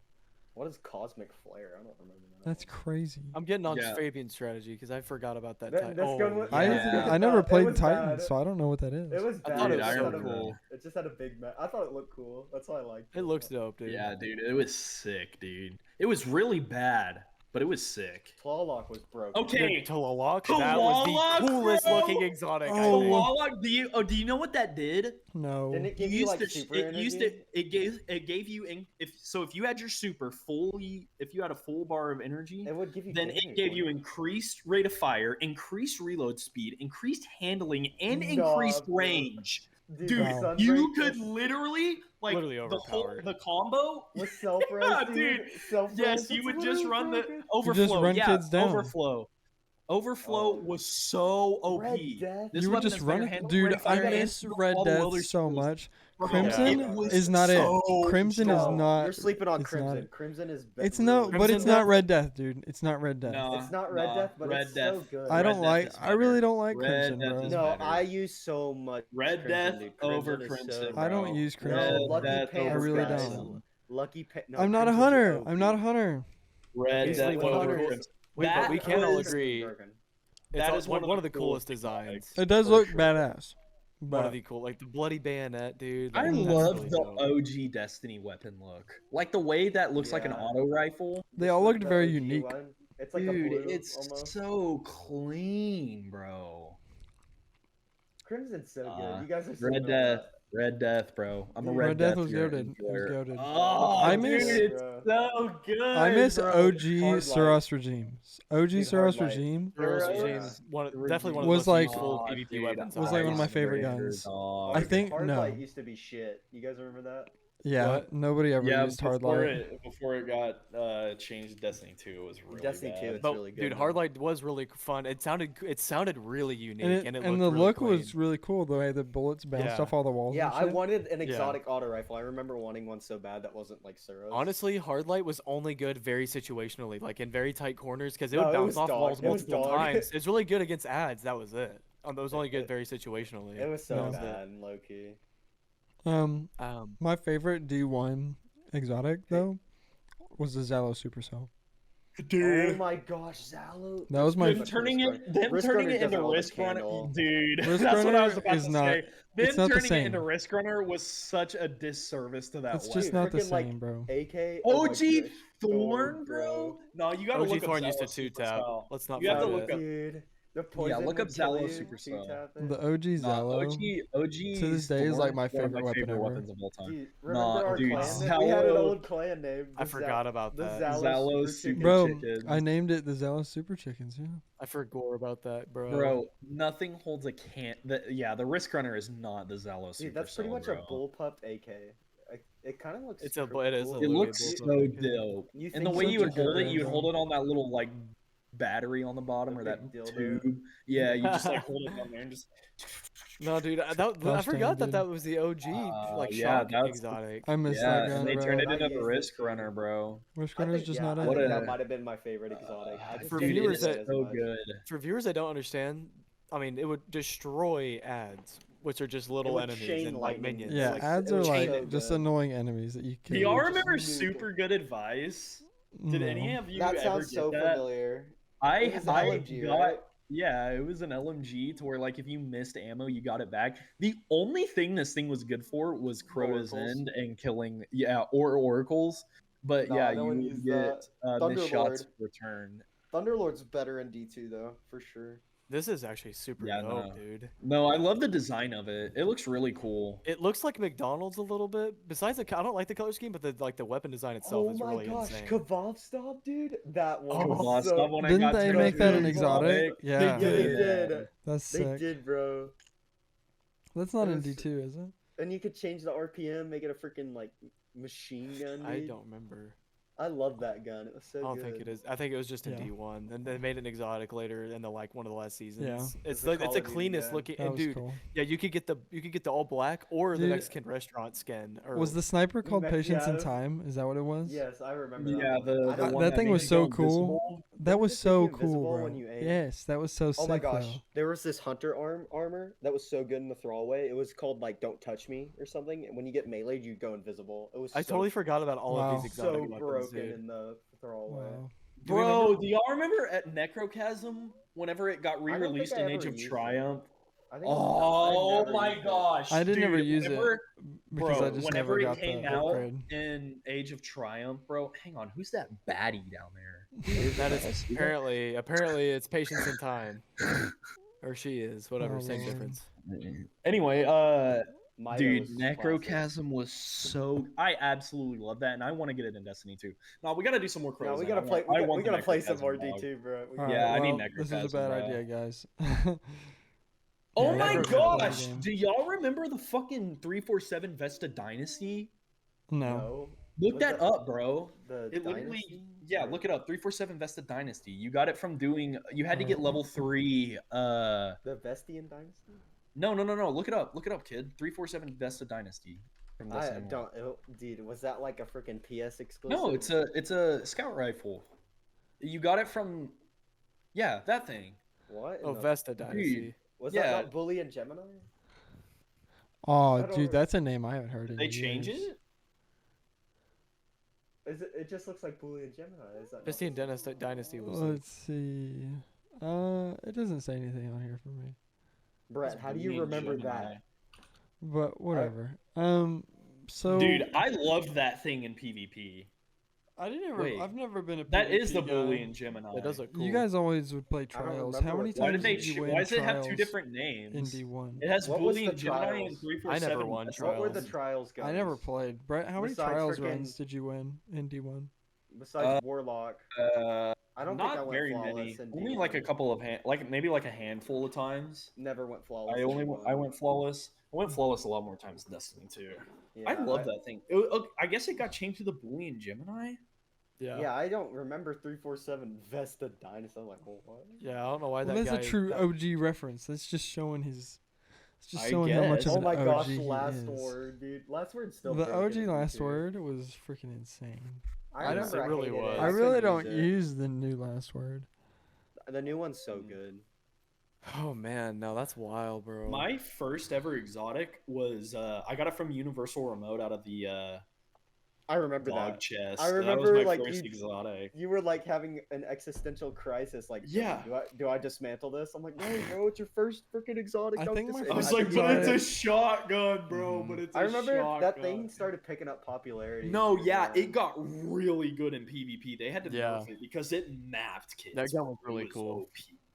What is Cosmic Flare? I don't remember that. That's crazy. I'm getting on Yeah. Fabian strategy because I forgot about that. That- that's oh, going with- I Yeah. I never It played was Titan, bad. so I don't know what that is. It was I bad. thought it It was just so had a- cool. It just had a big map. I thought it looked cool. That's why I liked it. It looks dope, dude. yeah, dude, it was sick, dude. It was really bad. but it was sick. Clawlock was broken. Okay. Talalock, that was Talalock, the coolest bro! looking exotic. I Oh. think. Talalock, do you know what that did? No. Didn't it give you like super energy? It gave you if you had your super if you had a full bar of energy, It would give you. then it gave you increased rate of fire, increased reload speed, increased handling, and Nah, increased bro. range. Dude, Dude, Wow. you could literally like Literally overpowered. the combo. with self res, Dude, Self Yes, you would just run the overflow. just run yeah, kids down. Overflow. Overflow Oh. was so OP. Red Death. This You would weapon just has run better it, handling, dude. rate of I fire, and miss all Red the Death other so skills. much. Bro, Crimson it was is not it. so Crimson is dope. not. You're sleeping on it's not Crimson. it. Crimson is. It's really no, good. but Crimson it's not Death? Red Death, dude. It's not Red Death. No, It's not Red Death, but Red it's Death. so good. I Red don't Death like. is I really better. don't like Red Crimson, Death bro. is No, better. I use so much. Red Crimson, Death dude. over is Crimson. So I don't bro. use No, Crimson. Lucky Death Pants I really guys. don't. Lucky no, I'm not a Crimson's hunter. OP. I'm not a hunter. Red Okay, Death well, over Hunter is- Crimson. Wait, but That we can all was- agree. Broken. It's That all- is one of the coolest coolest designs. It does For look sure. badass. One of But the cool, like the bloody bayonet, dude. I like, that's love really the dope. OG Destiny weapon look. Like the way that looks like an Yeah. auto rifle. they This all is looked the very OG unique. one. It's like a Dude, blue it's almost. so clean, bro. Crimson's so good. You guys are so Red good Death. at Red Death, bro. I'm a Dude, Red, Red Death was Death goated. It was enjoyer. goated. Oh, I dude, miss- it's Bro. so good. I miss bro. OG Hard Suros regime. OG Dude, Suros Hard Light. regime Heroes Yeah. Regime's definitely one of Was the most like- useful Oh, PvP dude, weapons. Was like one of my Ice favorite Raider, guns. dog. I think- Hard no. Light used to be shit. You guys remember that? Yeah, What? nobody ever Yeah, used Hard before Light. before it got changed to Destiny 2, it was really Destiny bad. 2, it's But really good. dude, now. Hardlight was really fun. It sounded really unique, And, and, it, it and looked the really look clean. was really cool. The way the bullets bounced Yeah. off all the walls. Yeah, and I shit. wanted an Yeah. exotic auto rifle. I remember wanting one so bad that wasn't like Suros. Honestly, Hardlight was only good very situationally, like in very tight corners, because it No, would it bounce was off dog. walls It was multiple dog. times. It's really good against ads. That was it. It was only good very situationally. it was so No. bad, low key. Um, My favorite D1 exotic though was the Zalo Supercell. Oh my gosh, Zalo. That was my Them turning it into doesn't hold a Risk Runner, candle. dude. Risk that's what I was Runner about is to not- say. Them it's not the turning it same. into Risk Runner was such a disservice to that It's weapon. just not the freaking, like, same, bro. AK. OG oh my gosh, Thorn, bro. No, you gotta OG look up Thorn used Zalo to two tap. Supercell. Let's not You have to forget look it. up- Dude, the poison look up would kill Zalo you, Supercell. two-tap it. The OG No, Zalo. OG to this day is, like, Thorn my one of favorite weapon ever. weapons of all time. Dude, remember our dude, clan name? We had an Zalo- old clan name. I the forgot about the that. Zalo Zalo Super Super Chicken. Bro, Chickens. I named it the Zalo Super Chickens. Yeah. I forgot about that, bro. Bro, nothing holds a can. The Risk Runner is not the Zalo Super. Dude, that's pretty much bro. a bullpupped AK. It kind of looks. It is a cool. It literally looks a so bullpup. dope. You And the think way such you a would good hold it, gun, you'd bro. hold it on that little like battery on the bottom The or that big dildo. tube. Yeah, you just like hold it on there and just. No, dude, I Gosh forgot dang, that dude. was the OG like yeah, shock that's- exotic. I miss Yeah, that gun, and they bro. turned it I into used the it Risk too. Runner, bro. Risk I Runner's think, just yeah, not I it. What think a- that might have been my favorite exotic. I just For didn't viewers use it that- as so much. good. For viewers that don't understand, I mean, it would destroy ads, which are just little would enemies chain and like lightning. minions. Yeah, like, ads it are was like so just good. annoying enemies that you Do kill. y'all just remember nuke Super it. Good Advice? Did any No. of you That ever sounds get so that? familiar. I It was an LMG, got right? yeah, it was an LMG to where like if you missed ammo, you got it back. The only thing this thing was good for was Crota's Oracles. End and killing or oracles. But Nah, yeah, no you one would used get missed shots Thunderlord. returned. Thunderlord's better in D2 though, for sure. This is actually super Yeah, dope, no. dude. No, I love the design of it. It looks really cool. It looks like McDonald's a little bit. Besides, I don't like the color scheme, but the weapon design itself Oh is my really gosh, insane. Kebab Stop, dude! That one Oh, was so... stop when I Didn't got they turned make that into an exotic? Yeah. Yeah, they did. did. That's They sick. did, bro. That's not It in was- D2, is it? And you could change the RPM, make it a freaking like machine gun. I dude. don't remember. I love that gun. It was so I don't good. think it is. I think it was just in Yeah. D1, and they made an exotic later in the like one of the last seasons. Yeah. It's the like Call it's the of Duty cleanest gun. looking. That And was dude, cool. yeah, you could get the all black or the Dude, Mexican restaurant skin. Or Was the sniper called Patience in Macchiato? Time? Is that what it was? Yes, I remember. Yeah, that one. I the don't- one that thing made was you so go cool. invisible. That was Didn't it so make you cool, invisible bro. when you ate? Yes, that was so sick. Oh my gosh, though. there was this hunter armor that was so good in the throwaway. It was called like "Don't Touch Me" or something. And when you get meleeed, you go invisible. It was. I so, totally forgot about all Wow. of these so exotic weapons, broken dude. in the throwaway. Wow. Do we Bro, remember- do y'all remember at Necrochasm whenever it got don't think re-released I in ever Age of used it. Triumph? I think Oh I never my used it. gosh! I didn't ever dude, use whenever, it because bro, I just whenever never it got came the out upgrade. in Age of Triumph, bro. Hang on, who's that baddie down there? That is apparently it's patience and time. Or she is, whatever, Oh, same Lord. difference. Anyway, Mida dude, was classic. Necrochasm was so. I absolutely love that, and I want to get it in Destiny too. No, we gotta do some more crows. No, we in. gotta I play. want- I We want the gotta play some Necrochasm more dog. D2, bro. We All gotta- right, Yeah, I need well, this is a Necrochasm, bad bro. idea, guys. Oh Yeah, my never gonna play the gosh! game. Do y'all remember the fucking 347 Vesta Dynasty? No. Look What's that up, bro. The It literally, Dynasty? yeah, Or- look it up. 347 Vesta Dynasty. You got it from doing. You had to get Alright. level 3. The Vestian Dynasty? No. Look it up. Look it up, kid. 347 Vesta Dynasty. From I Destiny 1. don't. Dude, was that like a freaking PS exclusive? No, it's a scout rifle. You got it from. Yeah, that thing. What? Oh, in the- Vesta Dynasty. Was yeah. that not Bully and Gemini? Oh, I don't dude, that's a name I haven't heard in They change years. it? Is it? It just looks like Bully and Gemini. Is that? not Vesta the same? Dynasty was. Let's see. It doesn't say anything on here for me. Brett, how do you remember that? But whatever. So Dude, I loved that thing in PvP. I didn't ever. wait. I've never been a. That is the PvP Bully guy. and Gemini. It does look cool. You guys always would play I don't trials. remember How many what- times Why did they? did you win Why does it have two trials different names? in D1? It has What was Bully the and Gemini trials? and 347. I never won Vesta. What were the trials. trials guys? I never played. Brett, how many Besides trials frickin- runs did you win in D1? Besides Warlock, I don't think I Not went very flawless many. in Only D1. like a couple of maybe like a handful of times. Never went flawless. I in only D1. I went flawless. I went flawless a lot more times in Destiny 2. Yeah, I love that thing. I guess it got changed to the Bully and Gemini. Yeah. Yeah, I don't remember 347 Vesta Dynasty. I'm like, well, what? Yeah, I don't know why Well, that that's guy. a true that- OG reference. That's just showing his. It's just I showing how much guess. of Oh an my OG gosh, he last is. word, dude. Last word still. The broken OG in last D2. word was freaking insane. I Yes, remember it I really hated was. it. I couldn't really don't it. use the new last word. The new one's so good. Oh man, no, that's wild, bro. My first ever exotic was I got it from Universal Remote out of the I remember dog that. chest. I That remember, was my like, first you- exotic. You were like having an existential crisis. Like, Yeah. do I dismantle this? I'm like, no, bro, it's your first freaking exotic. I don't think my dis-" I was first like, but it's a exotic- shotgun, bro. Mhm. But it's a I remember shotgun. that thing started picking up popularity. No, yeah, man. it got really good in PvP. They had to Yeah. nerf it because it mapped kids. That gun was bro. It really cool. OP.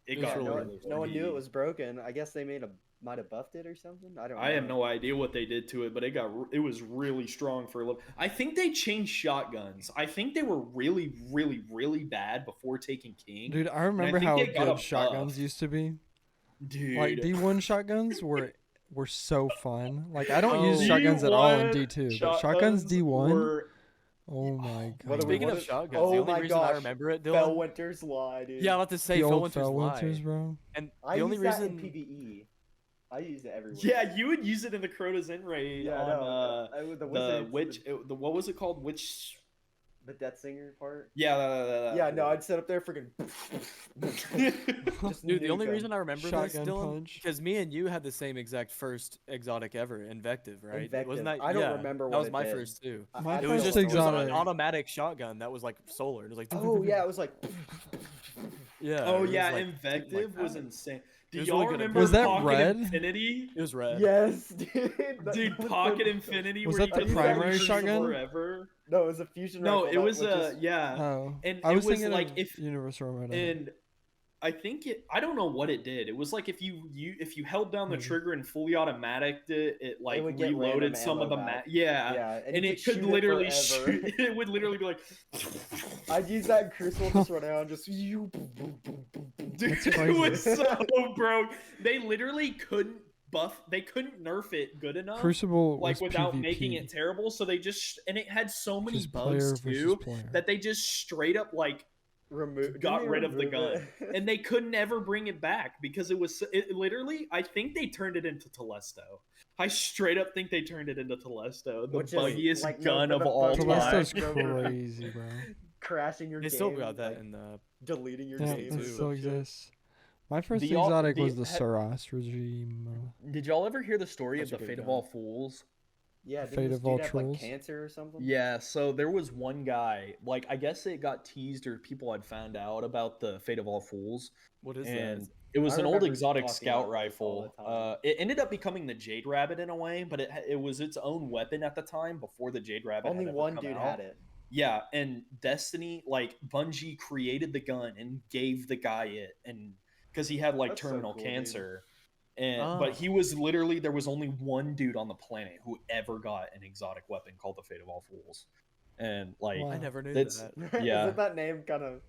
It It was got really no, really one, cool. no one knew OP. it was broken. I guess they might have buffed it or something. I don't know. I have no idea what they did to it, but it was really strong for a little. I think they changed shotguns. I think they were really, really, really bad before taking King. Dude, I remember think how they got a good shotguns buff. used to be. Dude, Like D1 shotguns were so fun. Like I don't use Oh. shotguns at all in D1 D2, but shotguns D1. were- Oh my What god. are we- Speaking what of is- shotguns, oh the only my reason I gosh, remember it, Dylan. Fellwinter's Lie, dude. Yeah, I'll have to say the Phil old Winter's Fellwinters, lie. bro. And I the only use that reason in PvE. I use it everywhere. Yeah, you would use it in the Crota's In raid Yeah, on no, the the wizards, witch. The what was it called? Witch. the Death Singer part. Yeah, Yeah, no, I'd sit up there freaking. Just Dude, the only nuke 'em. reason I remember this, Shotgun Dylan, punch. because me and you had the same exact first exotic ever, Invective, right? Invective. Wasn't that? I don't yeah, remember that what was it my did. first too. My I It don't was know just what it was an exotic. automatic shotgun that was like solar. It was like Oh yeah, it was like. yeah. Oh it was yeah, like- Invective like was that. insane. It Do was y'all really good. remember Was that Pocket red? Infinity? It was red. Yes, dude. Dude, was Pocket the- Infinity. Was where that you the could primary use shotgun? Forever. No, it was a fusion. No, rifle it that was would just- yeah, Oh, and I it was was thinking like of if Universal Remote. and I think I don't know what it did. It was like if you held down the Hmm. trigger and fully automatic it like would get reloaded random some of ammo the back. yeah. Yeah, And you it could shoot literally forever. shoot. It would literally be like. I'd use that in Crucible, just run around, just. Dude, That's it crazy. was so broke. They literally couldn't buff. They couldn't nerf it good enough, Crucible like was without PvP. making it terrible. So they just and it had so many Just player bugs versus too player. that they just straight up like got rid of the gun, and they could never bring it back because it literally. I think they turned it into Telesto. I straight up think they turned it into Telesto, the Which is, buggiest like, gun no, of the all buggiest time. Telesto's crazy, bro. crashing your They game. still got that like, in the. deleting your Yeah, game. it and still shit. exists. My first Do y'all- exotic do was you- the ha- Saras regime. Did y'all ever hear the story That's of a the good Fate of gun. All Fools? Yeah, Fate did this of all dude have like trolls? cancer or something? Yeah, so there was one guy, like I guess it got teased or people had found out about the Fate of All Fools, What is and that? it was I an old remember exotic talking scout about this all rifle. the time. It ended up becoming the Jade Rabbit in a way, but it was its own weapon at the time before the Jade Rabbit. Only had ever one come dude out. had it. Yeah, and Destiny, like Bungie created the gun and gave the guy it, and because he had like That's so terminal cool, dude. cancer, and Oh. but he was literally there was only one dude on the planet who ever got an exotic weapon called the Fate of All Fools, and like Wow. I never knew That's- that. Yeah. Isn't that name kind of?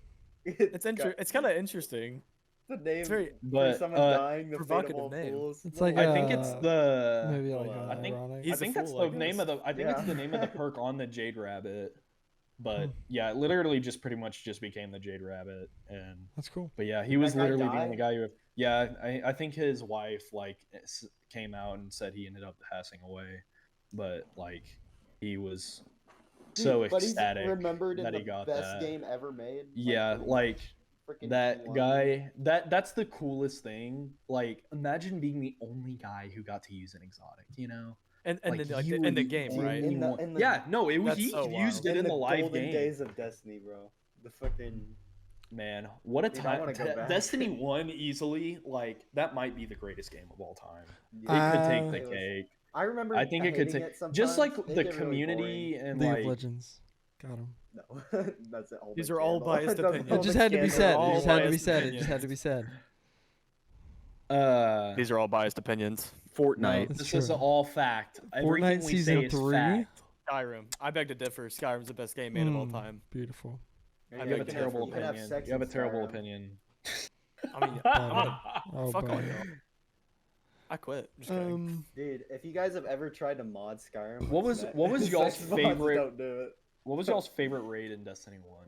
It's kind of interesting. The name very- for But, someone dying. The Fate of provocative All name. Fools. It's like I think it's the maybe like hold on. I think ironic. He's I a think that's fool, the I name of the I think it's Yeah. the name of the perk on the Jade Rabbit. But Hmm. yeah, it literally just pretty much just became the Jade Rabbit, and That's cool. but yeah, he Did was that guy literally the die? only guy who. Yeah, I think his wife like came out and said he ended up passing away, but like he was so But he's ecstatic remembered in that the he got best that. game ever made. Yeah, pretty like much. Freaking that G1. guy. That's the coolest thing. Like, imagine being the only guy who got to use an exotic. You know, And Like, then like you in the were game, the right? In the- only in one- the- yeah, no, it was That's he so used wild. it in the live golden game. days of Destiny, bro. The fucking Man, what a Dude, I time! wanna go back. Destiny 1 easily, like that might be the greatest game of all time. It yeah, could Uh, take it the was- cake. I remember. I think it could hating take just like sometimes. It the get really community and League like of Legends. Got him. boring. No, that's it. These are all biased opinions. It just had to be said. It all just had to be biased said. It just had to be said. These are all biased opinions. Fortnite. That's This is true. all fact. Everything Fortnite we season say is 3? fact. Skyrim. I beg to differ. Skyrim's the best game made of all Mm, time. Beautiful. Yeah, I You beg have a to terrible differ. opinion. You have a terrible opinion. I mean, I'm gonna Oh fuck all boy. y'all. I quit. Just kidding. Dude, if you guys have ever tried to mod Skyrim, What was- what was y'all's sex mods favorite- Don't do it. What was y'all's favorite raid in Destiny 1?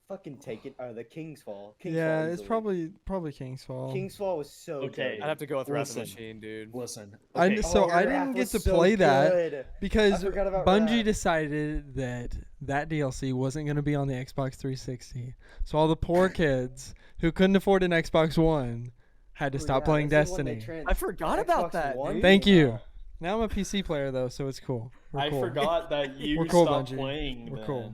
Fucking take it. The King's Fall. King's Yeah, Fall it's easily. probably King's Fall. King's Fall was so Okay. good. I'd have to go with Wrath of the Listen. Machine, dude. Listen. I okay, kn- so I your didn't app get was to so play that good. because I forgot about Bungie Wrath. decided that that DLC wasn't going to be on the Xbox 360. So all the poor kids who couldn't afford an Xbox One had to Oh, stop yeah, playing this is when they Destiny. I forgot about Xbox that. One? dude. Thank you. Now I'm a PC player though, so it's cool. We're I cool. forgot that you We're cool, stopped Bungie. playing. We're cool.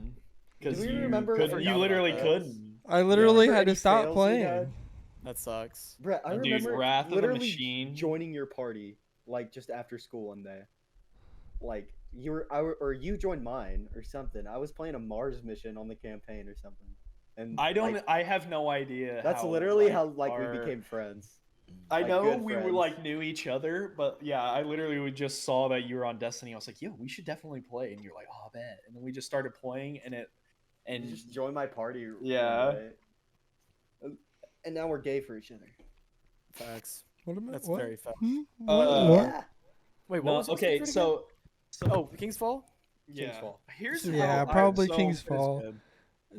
Because Do we you remember- couldn't- I you forgot literally about that. couldn't. I literally Remember had to any stop fails you playing. had? That sucks. Brett, I Dude, remember Wrath of the literally Machine. joining your party like just after school one day. Like you joined mine or something. I was playing a Mars mission on the campaign or something. And I don't. like, I have no idea. that's how, literally like, how like we our- became friends. I like, know good we were friends. like knew each other, but yeah, I literally just saw that you were on Destiny. I was like, yo, we should definitely play, and you're like, oh, I bet. And then we just started playing, and You just joined my party. one Yeah. day. And now we're gay for each other. Facts. What am I? That's what? very fast. Hmm? Uh, What? Yeah. Wait, what no, was your okay, secret again? so Oh, King's Fall? yeah, Fall. here's Yeah, how probably so- King's It is Fall. good.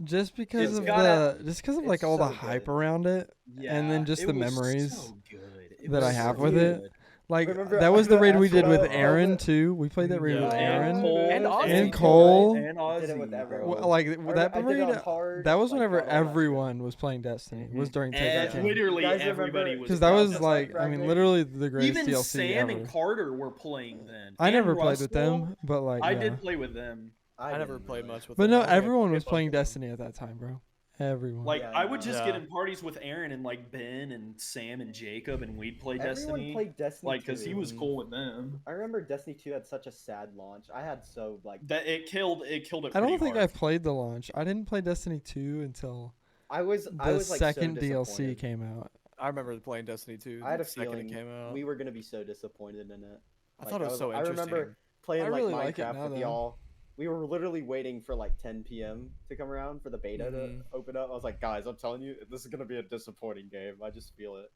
Just because It's of gotta- like it's all the so hype good. around it, and then Yeah, just it the was memories so good. It that I was have so with it. good. Like Remember- that was the raid we did with That's what I- Aaron too. We played that raid Yeah. with And Aaron. Cole, And Ozzy, And too, Cole. and I did it Ozzy, with bro. everyone. Like I that did it raid. on hard, That was like, whenever got all that shit. everyone was playing Destiny. Was during Taken And King. literally You guys everybody remember- was. Because that playing was That's like, like I mean, Fragment. literally the greatest even DLC Sam ever. and Carter were playing then. I and never played with Russell. them, but like, I yeah. did play with them. I never didn't played really. much with But them. no, I think I everyone played was both playing of them. Destiny at that time, bro. Everyone. Like Yeah, I would just get Yeah. in parties with Aaron and like Ben and Sam and Jacob, and we'd play Everyone Destiny. played Destiny. Like, cause he 2. was cool with them. I remember Destiny 2 had such a sad launch. I had so like That it killed. It killed it. I don't pretty think I hard. played the launch. I didn't play Destiny 2 until I was the like second so DLC disappointed. came out. I remember playing Destiny 2 I had a the second feeling it came out. we were gonna be so disappointed in it. I thought it was so I interesting. remember playing I like really like it Minecraft now, with though. y'all. We were literally waiting for like 10 p.m. to come around for the beta to Mhm. open up. I was like, guys, I'm telling you, this is gonna be a disappointing game. I just feel it,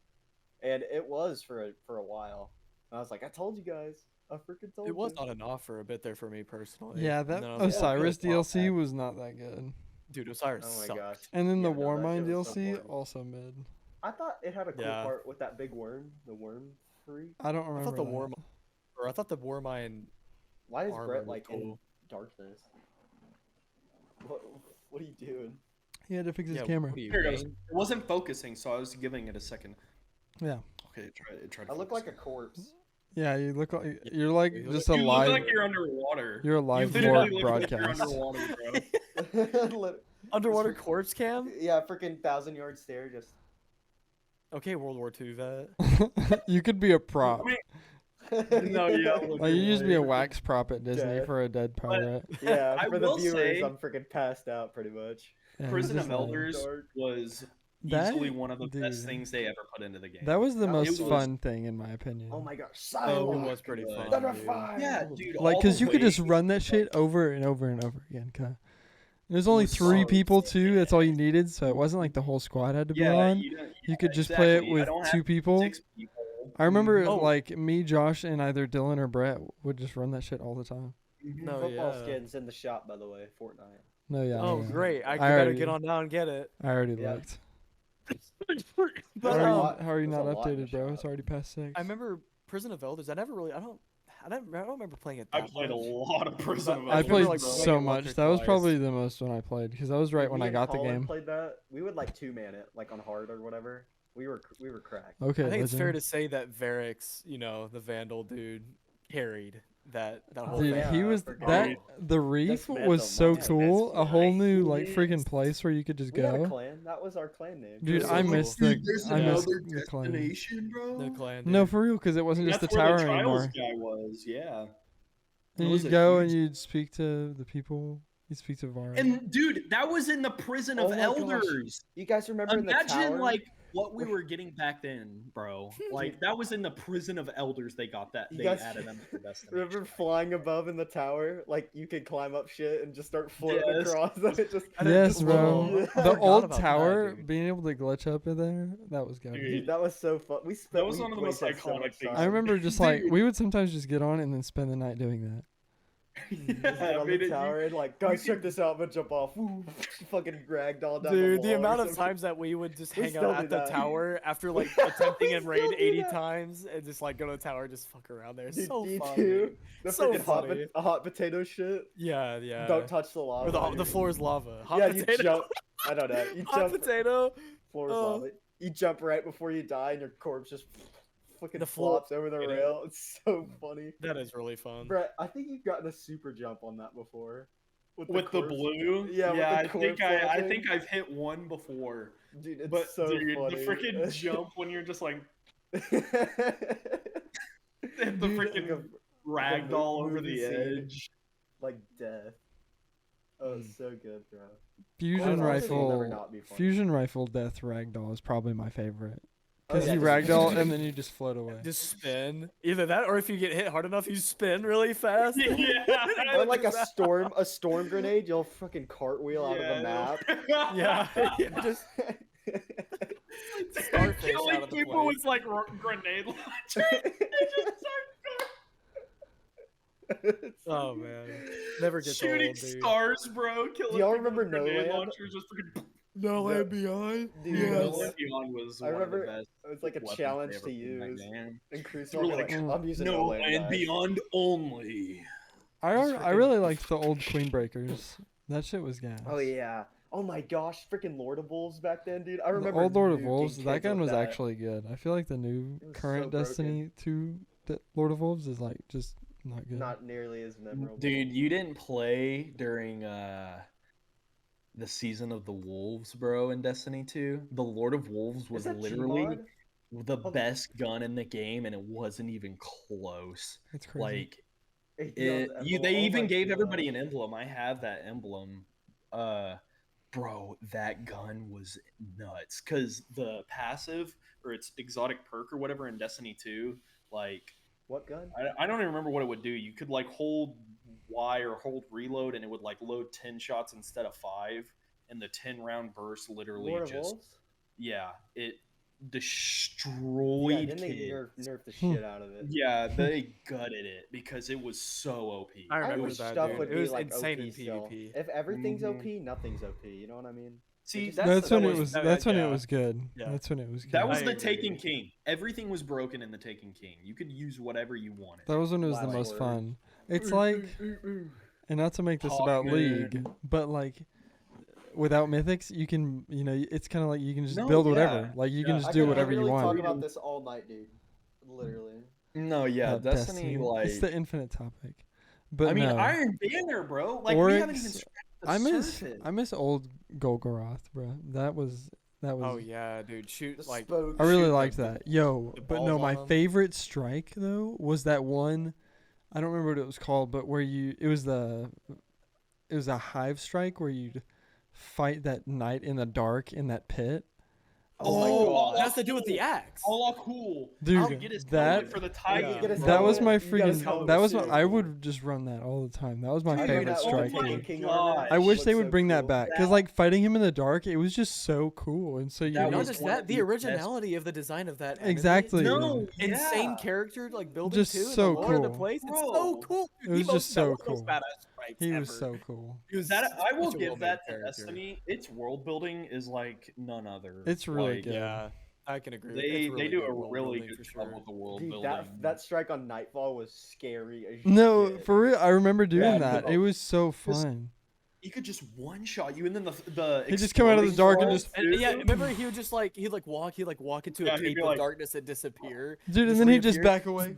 and it was for a while. And I was like, I told you guys. I freaking told you. It was on and off for a bit there for me personally. Yeah, And that then I was like, Osiris "Oh, wow, DLC was not that good. Dude, Osiris Oh my sucked. gosh. And then the Yeah, no, that Warmind shit was so DLC boring. also mid. I thought it had a cool Yeah. part with that big worm, the worm tree. I don't I remember. thought the that. I thought the Warmind Why is armor Brett was like in cool. darkness? What are you doing? He had to fix his Yeah, camera. what are you, Here it goes. Wayne? It wasn't focusing, so I was giving it a second. Yeah. Okay, try to. I look focus. like a corpse. Yeah, you look like you're like You look- just a You live. look like you're underwater. You're a You live literally lore look like you're broadcast. underwater, bro. Underwater Just corpse cam? Yeah, freaking 1,000-yard stare. Just Okay, World War II vet. You could be a prop. I mean, No, yeah, Like you just be a literally. wax prop at Disney Death. for a dead pirate. Yeah, I for the will viewers, say- I'm freaking passed out pretty much. Yeah, Prison just of like- Elders Dark. was That- easily one of the best dude. things they ever put into the game. That was the That most was- fun thing in my opinion. Oh my gosh, Oh, it Psylocke. was pretty fun. Thunderfire. Yeah, dude. Like, all cause the you could just ways- run that shit over and over and over again. There's only was 3 so people sick. too. That's all you needed. So it wasn't like the whole squad had to be on. You could just play it exactly. I with don't have 2 people. 6 people. I remember Oh. like me, Josh, and either Dylan or Brett would just run that shit all the time. No, Football yeah. skins in the shop, by the way, Fortnite. No, yeah. Oh, yeah. great! I already- better get on now and get it. I already Yeah. looked. But, How are you There's a not lot in the updated, bro? shop. It's already past 6. I remember Prison of Elders. I don't remember playing it. I That played a much. lot of Prison of I remember, played like, so playing it much. once or That was twice. probably the most one I played because that was right when Me I and got the Colin game. Played that. We would like 2-man it, like on hard or whatever. We were cracked. Okay, I think it's fair legend. to say that Varix, the Vandal dude, carried that whole Dude, thing. yeah, he I was forgot. that the reef That's was Mental so Mind. cool. A whole new like Nice. freaking place where you could just We had a go. clan. That was our clan name. Dude, was I so missed cool. the There's I missed another the clan. destination, bro. No clan. No, dude. for real, because it wasn't just That's the where tower the Trials anymore. guy was. Yeah. And was you'd a go and huge- you'd speak to the people. You'd speak to Vara. And dude, that was in the Prison Oh of my gosh. Elders. You guys remember in the Imagine tower? like what we were getting back then, bro. Like that was in the Prison of Elders. They got that. You They guys- added them to Destiny. Remember flying above in the tower? Like you could climb up shit and just start floating Yes. across. And it just Yes, just bro. float. I The forgot old about that, tower, dude. being able to glitch up in there, that was good. Dude, that was so fun. We spent. was we one of the most wasted so iconic much things. time. I remember just like Dude. we would sometimes just get on and then spend the night doing that. Just Yeah, get I on mean, the it- tower and like, guys, check this out. I'm gonna jump off. Woo, fucking ragdoll down Dude, the the wall or amount of something. times that we would just We hang still out do at the that. tower after like We attempting and still raid do 80 that. times and just like go to the tower and just fuck around there. It's Dude, so D2, fun. dude. the So freaking funny. hot potato shit. Yeah, yeah. Don't touch the lava. Or the dude. floor is lava. Hot Yeah, potato. you jump. I don't know. You Hot jump. potato. Floor is Oh. lava. You jump right before you die, and your corpse just fucking The floor- flops over the it is. rail. It's so funny. That is really fun. Brett, I think you've gotten a super jump on that before. With the corpse. blue. Yeah, with the I corpse think I floating. think I've hit one before. Dude, it's But so dude, funny. the freaking jump when you're just like Dude, the freaking ragdoll over movie the scene. edge. like death. Oh, it's so good, bro. Fusion Honestly, it'll never rifle, not be funny. fusion rifle death ragdoll is probably my favorite. Oh, Because yeah, you just- ragdoll and then you just float away. Just spin. Either that or if you get hit hard enough, you spin really fast. Yeah. Or like a storm grenade, you'll fucking cartwheel out of the map. Yeah. just starfish Killing out of the people place. with like grenade launcher. They just start Oh man. Never gets shooting old, dude. stars, bro. Killing y'all people with remember grenade No Land? launchers just freaking. No Yeah. Land Beyond. Dude, No Yes. Land Beyond was I one remember of the best. It was like a weapons challenge they ever to put in that use. game. And Cruise They were like, like, I'm using No Land, Land guys." Beyond only. I Just really freaking- liked the old Queen Breakers. That shit was gas. Oh yeah. Oh my gosh, freaking Lord of Wolves back then, dude. I The remember old Lord of nuking Wolves, that kids gun with was that. actually good. I feel like the new It was current so broken. Destiny 2 Lord of Wolves is like just not good. Not nearly as memorable. Dude, you didn't play during the season of the Wolves, bro, in Destiny 2. The Lord of Wolves was Is that literally Gmod? the Oh. best gun in the game, and it wasn't even close. It's crazy. Like Hey, it, yo, you, oh they my even gave everybody gosh. an emblem. I have that emblem. Bro, that gun was nuts. Cause the passive or its exotic perk or whatever in Destiny 2, like What gun? I don't even remember what it would do. You could like hold Y or hold reload, and it would like load 10 shots instead of 5, and the 10-round burst literally Lord of just Wolves? it Yeah, destroyed didn't they kids. nerf the shit out of it? Yeah, they gutted it because it was so OP. I remember wish that, stuff dude. would It be was like insane OP in still. PvP. If everything's Mhm. OP, nothing's OP. You know what I mean? See, just- that's when that it was- was. that- That's when yeah. it was good. Yeah. That's when it was good. that was I the agree. Taken King. Everything was broken in the Taken King. You could use whatever you wanted. That was when it was the Last most word. fun. It's like, and not to make this about Hawkman. League, but like, without mythics, you can, it's kind of like you can just No, build yeah. whatever. Like you can Yeah. just I do could whatever literally you want. talk about this all night, dude. Literally. No, yeah, About Destiny, like it's the infinite topic. But I mean, no. Iron Banner, bro. Like we haven't even Oryx, scratched the I miss surface. I miss old Golgoroth, bro. That was That was Oh yeah, dude. Shoot, The like spoke I really shooting liked the- that. Yo, the but balls no, on my 'em. favorite strike though was that one. I don't remember what it was called, but where it was a hive strike where you'd fight that knight in the dark in that pit. Oh my Oh, god. That's to do with the axe. All cool. Dude, You get his that- helmet for the Titan. get his That was my helmet, you got his freaking. helmet, That was too. I would just run that all the time. That was my I ran favorite that with strike. the fucking move. king God. armor. I wish Looks they would so bring that cool. back because like fighting him in the dark, it was just so cool and so That unique. Not was just one of that, the the originality of the design of that enemy. Exactly. No, Insane yeah. character like building Just too, and so the lore of the cool. place. It's Bro. so cool. It was just so cool. Badass strikes He ever. was so cool. He was That I will such a give well-made that to character. Destiny. Its world building is like none other. It's really Like, good. Yeah, I can agree. They It's they do good a world really building good for job sure. with the world Dude, building. that strike on Nightfall was scary as No, shit. for real, I remember doing Yeah, that. no. It was so 'Cause- fun. he could just one shot you, and then the He'd just come out of the exploding dark and balls, just- And too. yeah, remember he would just like he'd walk into Yeah, a he'd cape be of like- darkness and disappear. Dude, and Just then he'd just reappear. back away.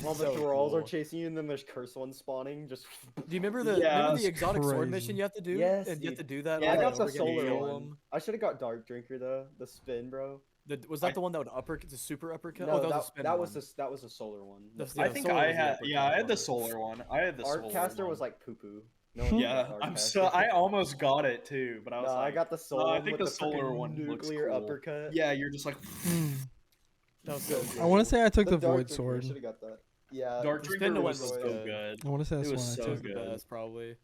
While the so thralls are cool. chasing you, and then there's curse ones spawning. Just Do you remember the Yeah, remember that's the exotic sword crazy. mission you have to do? Yes, and you have to dude. do that. Yeah, I over got and the over again to solar kill one. 'em. I should have got Dark Drinker though. The spin, bro. Was that the one that would uppercut, the super uppercut? No, oh, that was that, a spin that one. was the solar one. That's- The yeah, I think solar I was the had uppercut I had the one. solar one. I had the solar Artcaster one. was like poo poo. No one Yeah, got I'm Artcaster. so I almost got it too, but I was No, like, I got the solar I one think with the solar freaking one looks nuclear cool. uppercut. yeah, you're just like That was so good. I want to say I took the Dark void Drinker, sword. should have got that. Yeah. Dark The Drinker spin was one so was good. good. I want to say that's It was one I so That was took. the good. best, probably.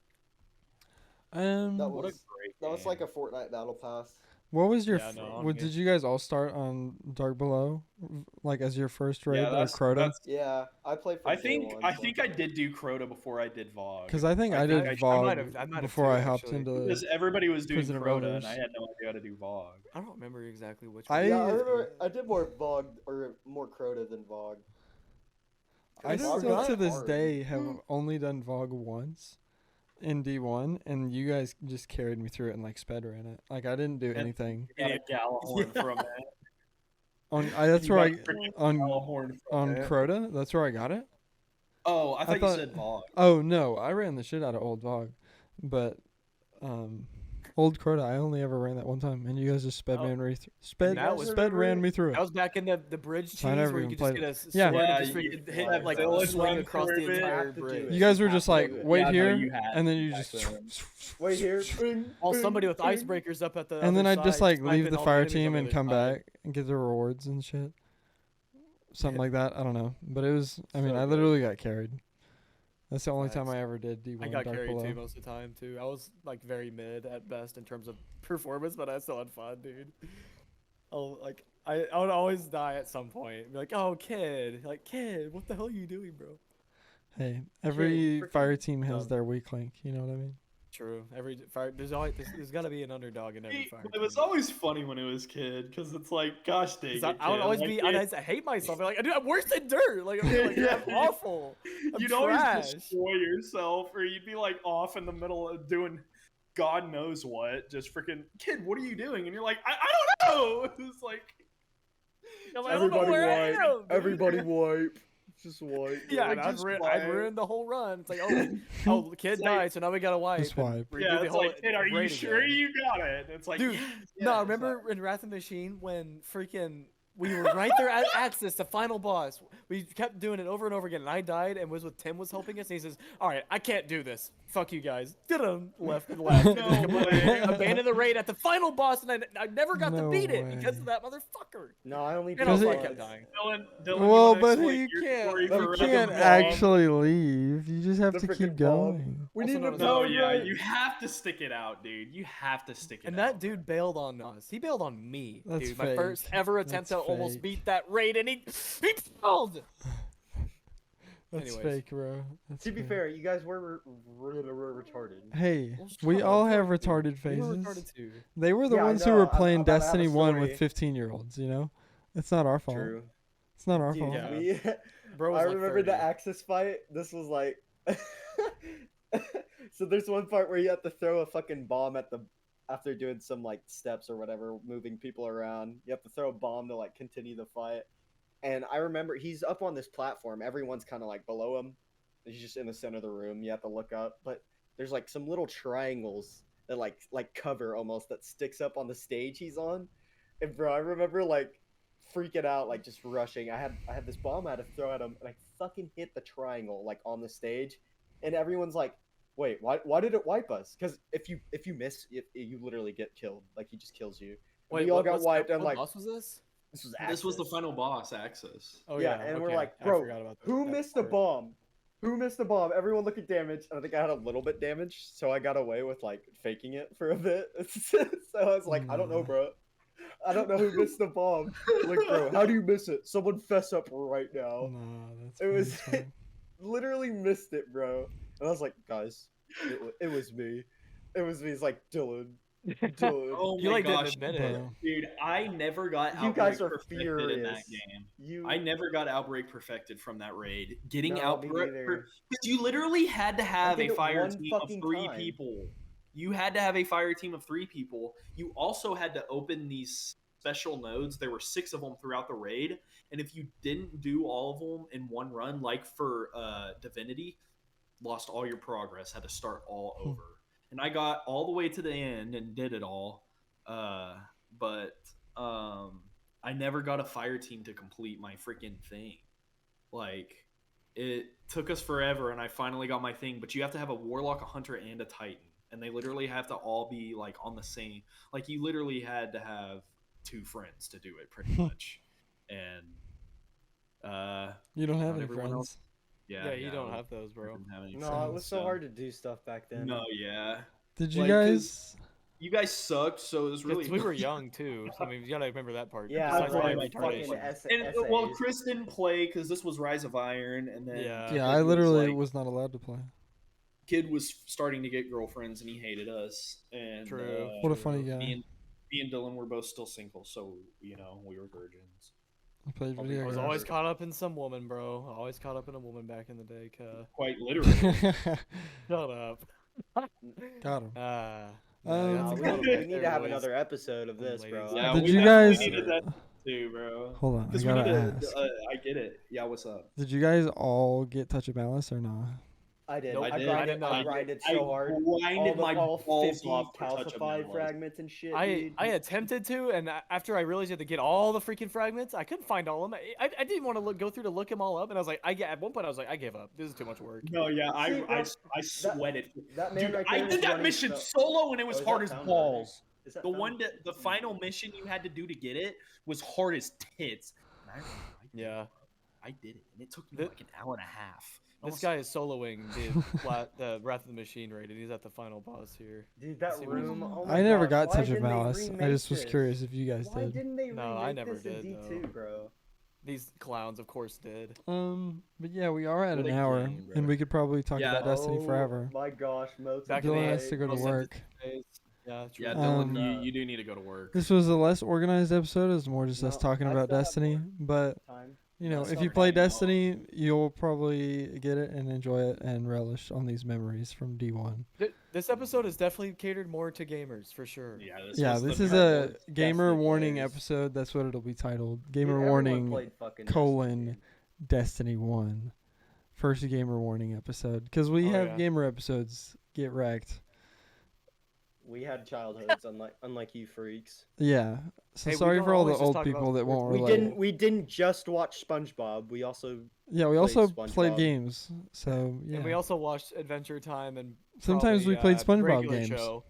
That What a was great that was game. like a Fortnite battle pass. What was your? Yeah, no, I'm What good. did you guys all start on Dark Below, like as your first raid Yeah, or Crota? that's- Yeah, I played. From I day think one, I so- think I did do Crota before I did Vogue. Because I think I I did think I VOG might have before too, I hopped actually. into. because everybody was doing Prison of Crota, and Elders. I had no idea how to do Vogue. I don't remember exactly which I- one. Yeah, I remember. I did more Vogue or more Crota than Vogue. I Vogue still was to this hard. day have only done VOG once in D1, and you guys just carried me through it and like sped ran it. Like I didn't do And- anything. Got a Galahorn from it. That's You where got a freaking on Galahorn from on it. Crota. That's where I got it. Oh, I thought thought- you said Vogue. Oh no, I ran the shit out of old VOG, but old Crota I only ever ran that one time, and you guys just sped Oh. sped That was- ran me through That it. was back in the bridge cheese I never where you even could just played get a it. sword Yeah. and Yeah, just you- freaking hit like, like village swing run across the through it. entire Have to do bridge. it. You guys were have just to like do it. wait Yeah, no, here, you had and then you back just then. Wait here. While somebody with icebreakers up at the and then other I'd just side like sniping leave the all fire enemies on team the and other come side. back and get the rewards and shit. Something like that. I don't know, but it was. I mean, So I good. literally got carried. That's the only time Facts. I ever did D1 I got Dark carried Below. too most of the time too. I was like very mid at best in terms of performance, but I still had fun, dude. I would always die at some point. Be like, oh kid, what the hell are you doing, bro? Hey, every freaking fire team has dumb. their weak link. You know what I mean? True. Every fire there's got to be an underdog in every fire. It was team. always funny when it was kid, because it's like, gosh dang 'Cause it, I would kid, always like, be. it- I hate myself. I'm like, dude, I'm worse than dirt. Like, I'm awful. I'm you'd trash. always destroy yourself, or you'd be like off in the middle of doing God knows what, just freaking kid. What are you doing? And you're like, I don't know. It's like, I'm like, I don't know where I am, dude. Everybody wipe. Just wipe. Yeah, like, and I'd, just I'd wipe. ruin the whole run. It's like, oh, the kid It's like- died, so now we gotta wipe. Just and wipe. redo yeah, the it's whole like, kid, are you raid sure again. you got it? It's like, Dude, yes, No, yes, remember in Wrath of the Machine when freaking we were right there at Axis, the final boss. We kept doing it over and over again, and I died, and was with Tim was helping us, and he says, "All right, I can't do this. Fuck you guys." Left and left. And just No way. abandoned the raid at the final boss, and I never got to No beat it way. because of that motherfucker. No, I only And beat also, I it- kept dying. Dylan, Well, you but wanna you explain your can't. story You for Wrath of can't the actually leave. You just have The to freaking keep bomb. going. We Also need known to as No, build yeah, right. you have to stick it out, dude. You have to stick it And out. that dude bailed on us. He bailed on me, That's dude. My fake. first ever attempt That's to almost fake. beat that raid, and he failed. That's Anyways. fake, bro. That's To be fake. fair, you guys were retarded. Hey, Well, shut we up, all fuck have you. retarded You were phases. retarded too. They were the Yeah, I ones who know, were I'm playing about to have a Destiny 1 with story. 15-year-olds, you know? It's not our fault. True. It's not our Dude, fault. Yeah. we, Bro was I like remember the 30. Axis fight. This was like. So there's one part where you have to throw a fucking bomb at the. After doing some like steps or whatever, moving people around, you have to throw a bomb to like continue the fight. And I remember he's up on this platform. Everyone's kind of like below him. He's just in the center of the room. You have to look up, but there's like some little triangles that like cover almost that sticks up on the stage he's on. And bro, I remember like freaking out, like just rushing. I had this bomb I had to throw at him, and I fucking hit the triangle like on the stage, and everyone's like, "Wait, why did it wipe us?" Because if you miss, you literally get killed. Like he just kills you. And Wait, we all what got wiped. what I'm like, boss was this? this was This was the Axis. final boss, Axis. Oh yeah, and we're okay, like, I bro, forgot about that- who that missed the part. bomb? Who missed the bomb? Everyone look at damage. And I think I had a little bit damage, so I got away with like faking it for a bit. So I was like, I don't know, bro. I don't know who missed the bomb. Like, bro, how do you miss it? Someone fess up right now. Nah, that's It was funny as fuck. literally missed it, bro. And I was like, guys, it was me. It was me. It's like Dylan. Dylan. Oh You my like gosh, didn't admit it. Bro. dude! I never got You guys Outbreak are perfected in that furious. game. You. I never got Outbreak perfected from that raid. Getting No, me Outbreak neither. because you literally had to have did a it fire one team of fucking 3 time. people. You had to have a fire team of 3 people. You also had to open these special nodes. There were 6 of them throughout the raid, and if you didn't do all of them in one run, like for Divinity, lost all your progress. Had to start all over. And I got all the way to the end and did it all. But I never got a fire team to complete my freaking thing. Like, it took us forever, and I finally got my thing. But you have to have a warlock, a hunter, and a titan, and they literally have to all be like on the same. Like, you literally had to have 2 friends to do it, pretty much. And You don't have not any everyone friends. else- Yeah, you don't have those, I bro. didn't have any No, friends, it was so hard to do stuff back then. No, yeah. Did you Like, guys? You guys sucked, so it was really. Because we were young too. So, I mean, you gotta remember that part. Yeah, Besides I all played the fucking retardation. Well, Chris didn't play because this was Rise of Iron, and then Yeah. Yeah, Kid I was, literally like- was not allowed to play. Kid was starting to get girlfriends, and he hated us. And True. What a funny me guy. and Dylan were both still single, so we were virgins. I played I'll be- video I was games. always caught up in some woman, bro. Always caught up in a woman back in the day. Quite literally. Shut up. Got him. Nah, Um, we need to have another episode of this, ladies. bro. Yeah, Did we you definitely guys- needed that too, bro. Hold on, I Because we gotta need ask. to. I get it. Yeah, what's up? Did you guys all get Touch of Malice or not? I did. Nope, I I did. grinded, I I did. grinded I so hard. grinded my all balls 50 off for Touch of calcified Malice. fragments and shit, I dude. attempted to, and after I realized you had to get all the freaking fragments, I couldn't find all of them. I didn't want to go through to look them all up, and I was like, at one point I was like, I gave up. This is too much work. No, yeah, See, bro, I sweated. That man Dude, right I there did is that running mission so- solo, and it was Oh, is hard that as Found balls. Is that The Found one that the final mission you had to do to get it was hard as tits. And I remember Yeah. I did it, and it took me The- like an hour and a half. This guy is soloing the Wrath of the Machine raid, and he's at the final boss here. Dude, that See what he's- room. Oh my I never gosh, got why Touch of didn't they Malice. I remake just was this? curious if you guys Why did. didn't they No, remake I never this in did, D2, though. bro? These clowns, of course, did. But yeah, we are at What an a hour, game, bro. and we could probably talk Yeah. about Destiny Oh forever. my gosh, most Back of in Dylan the has to go to most work. Yeah, true. Yeah, Um, Dylan, you do need to go to work. This was a less organized episode. It was more just us No, talking I about still have Destiny. more. But time. you know, Let's if not you play hang out. Destiny, you'll probably get it and enjoy it and relish on these memories from D1. This episode is definitely catered more to gamers, for sure. Yeah, Yeah, was this the is Destiny a gamer warning players. episode. That's what it'll be titled. Dude, Gamer everyone warning played fucking colon Destiny. Destiny 1. First gamer warning episode. Because we Oh, have yeah. gamer episodes. Get wrecked. We had childhoods, unlike you freaks. Yeah. So Hey, we sorry don't for all the always just old talk people about that won't We relate. didn't just watch SpongeBob. We also Yeah, we played also played SpongeBob. games. So yeah. And we also watched Adventure Time and Sometimes we probably, played SpongeBob regular games. Show.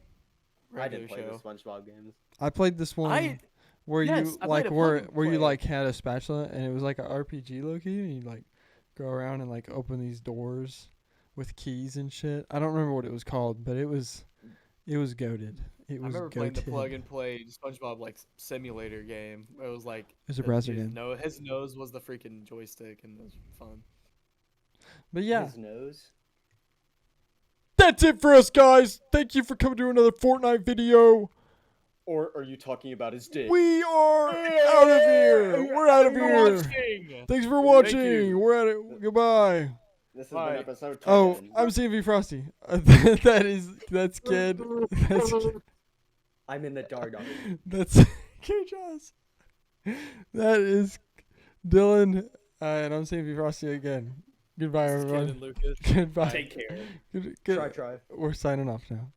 I didn't Regular play the show. SpongeBob games. I played this one I where yes, you I like played a where plug-and where you play. like had a spatula and it was like a RPG low-key and you like go around and like open these doors with keys and shit. I don't remember what it was called, but it was goated. It I was remember playing the goated. plug and play SpongeBob like simulator game. It was like It was a browser his, game. his nose was the freaking joystick, and it was fun. But yeah, His nose. that's it for us guys. Thank you for coming to another Fortnite video. Or are you talking about his dick? We are out of here. We're out of here. Thanks for watching. you. We're at it. Goodbye. This has Bye. been episode 10. Oh, I'm CmvFrosty. That's Kid. That's I'm in the dark. That's Kujozz. That is Dylan, and I'm CmvFrosty again. Goodbye, This is Ken everyone. and Lucas. Goodbye. Take care. Good, Try. We're signing off now.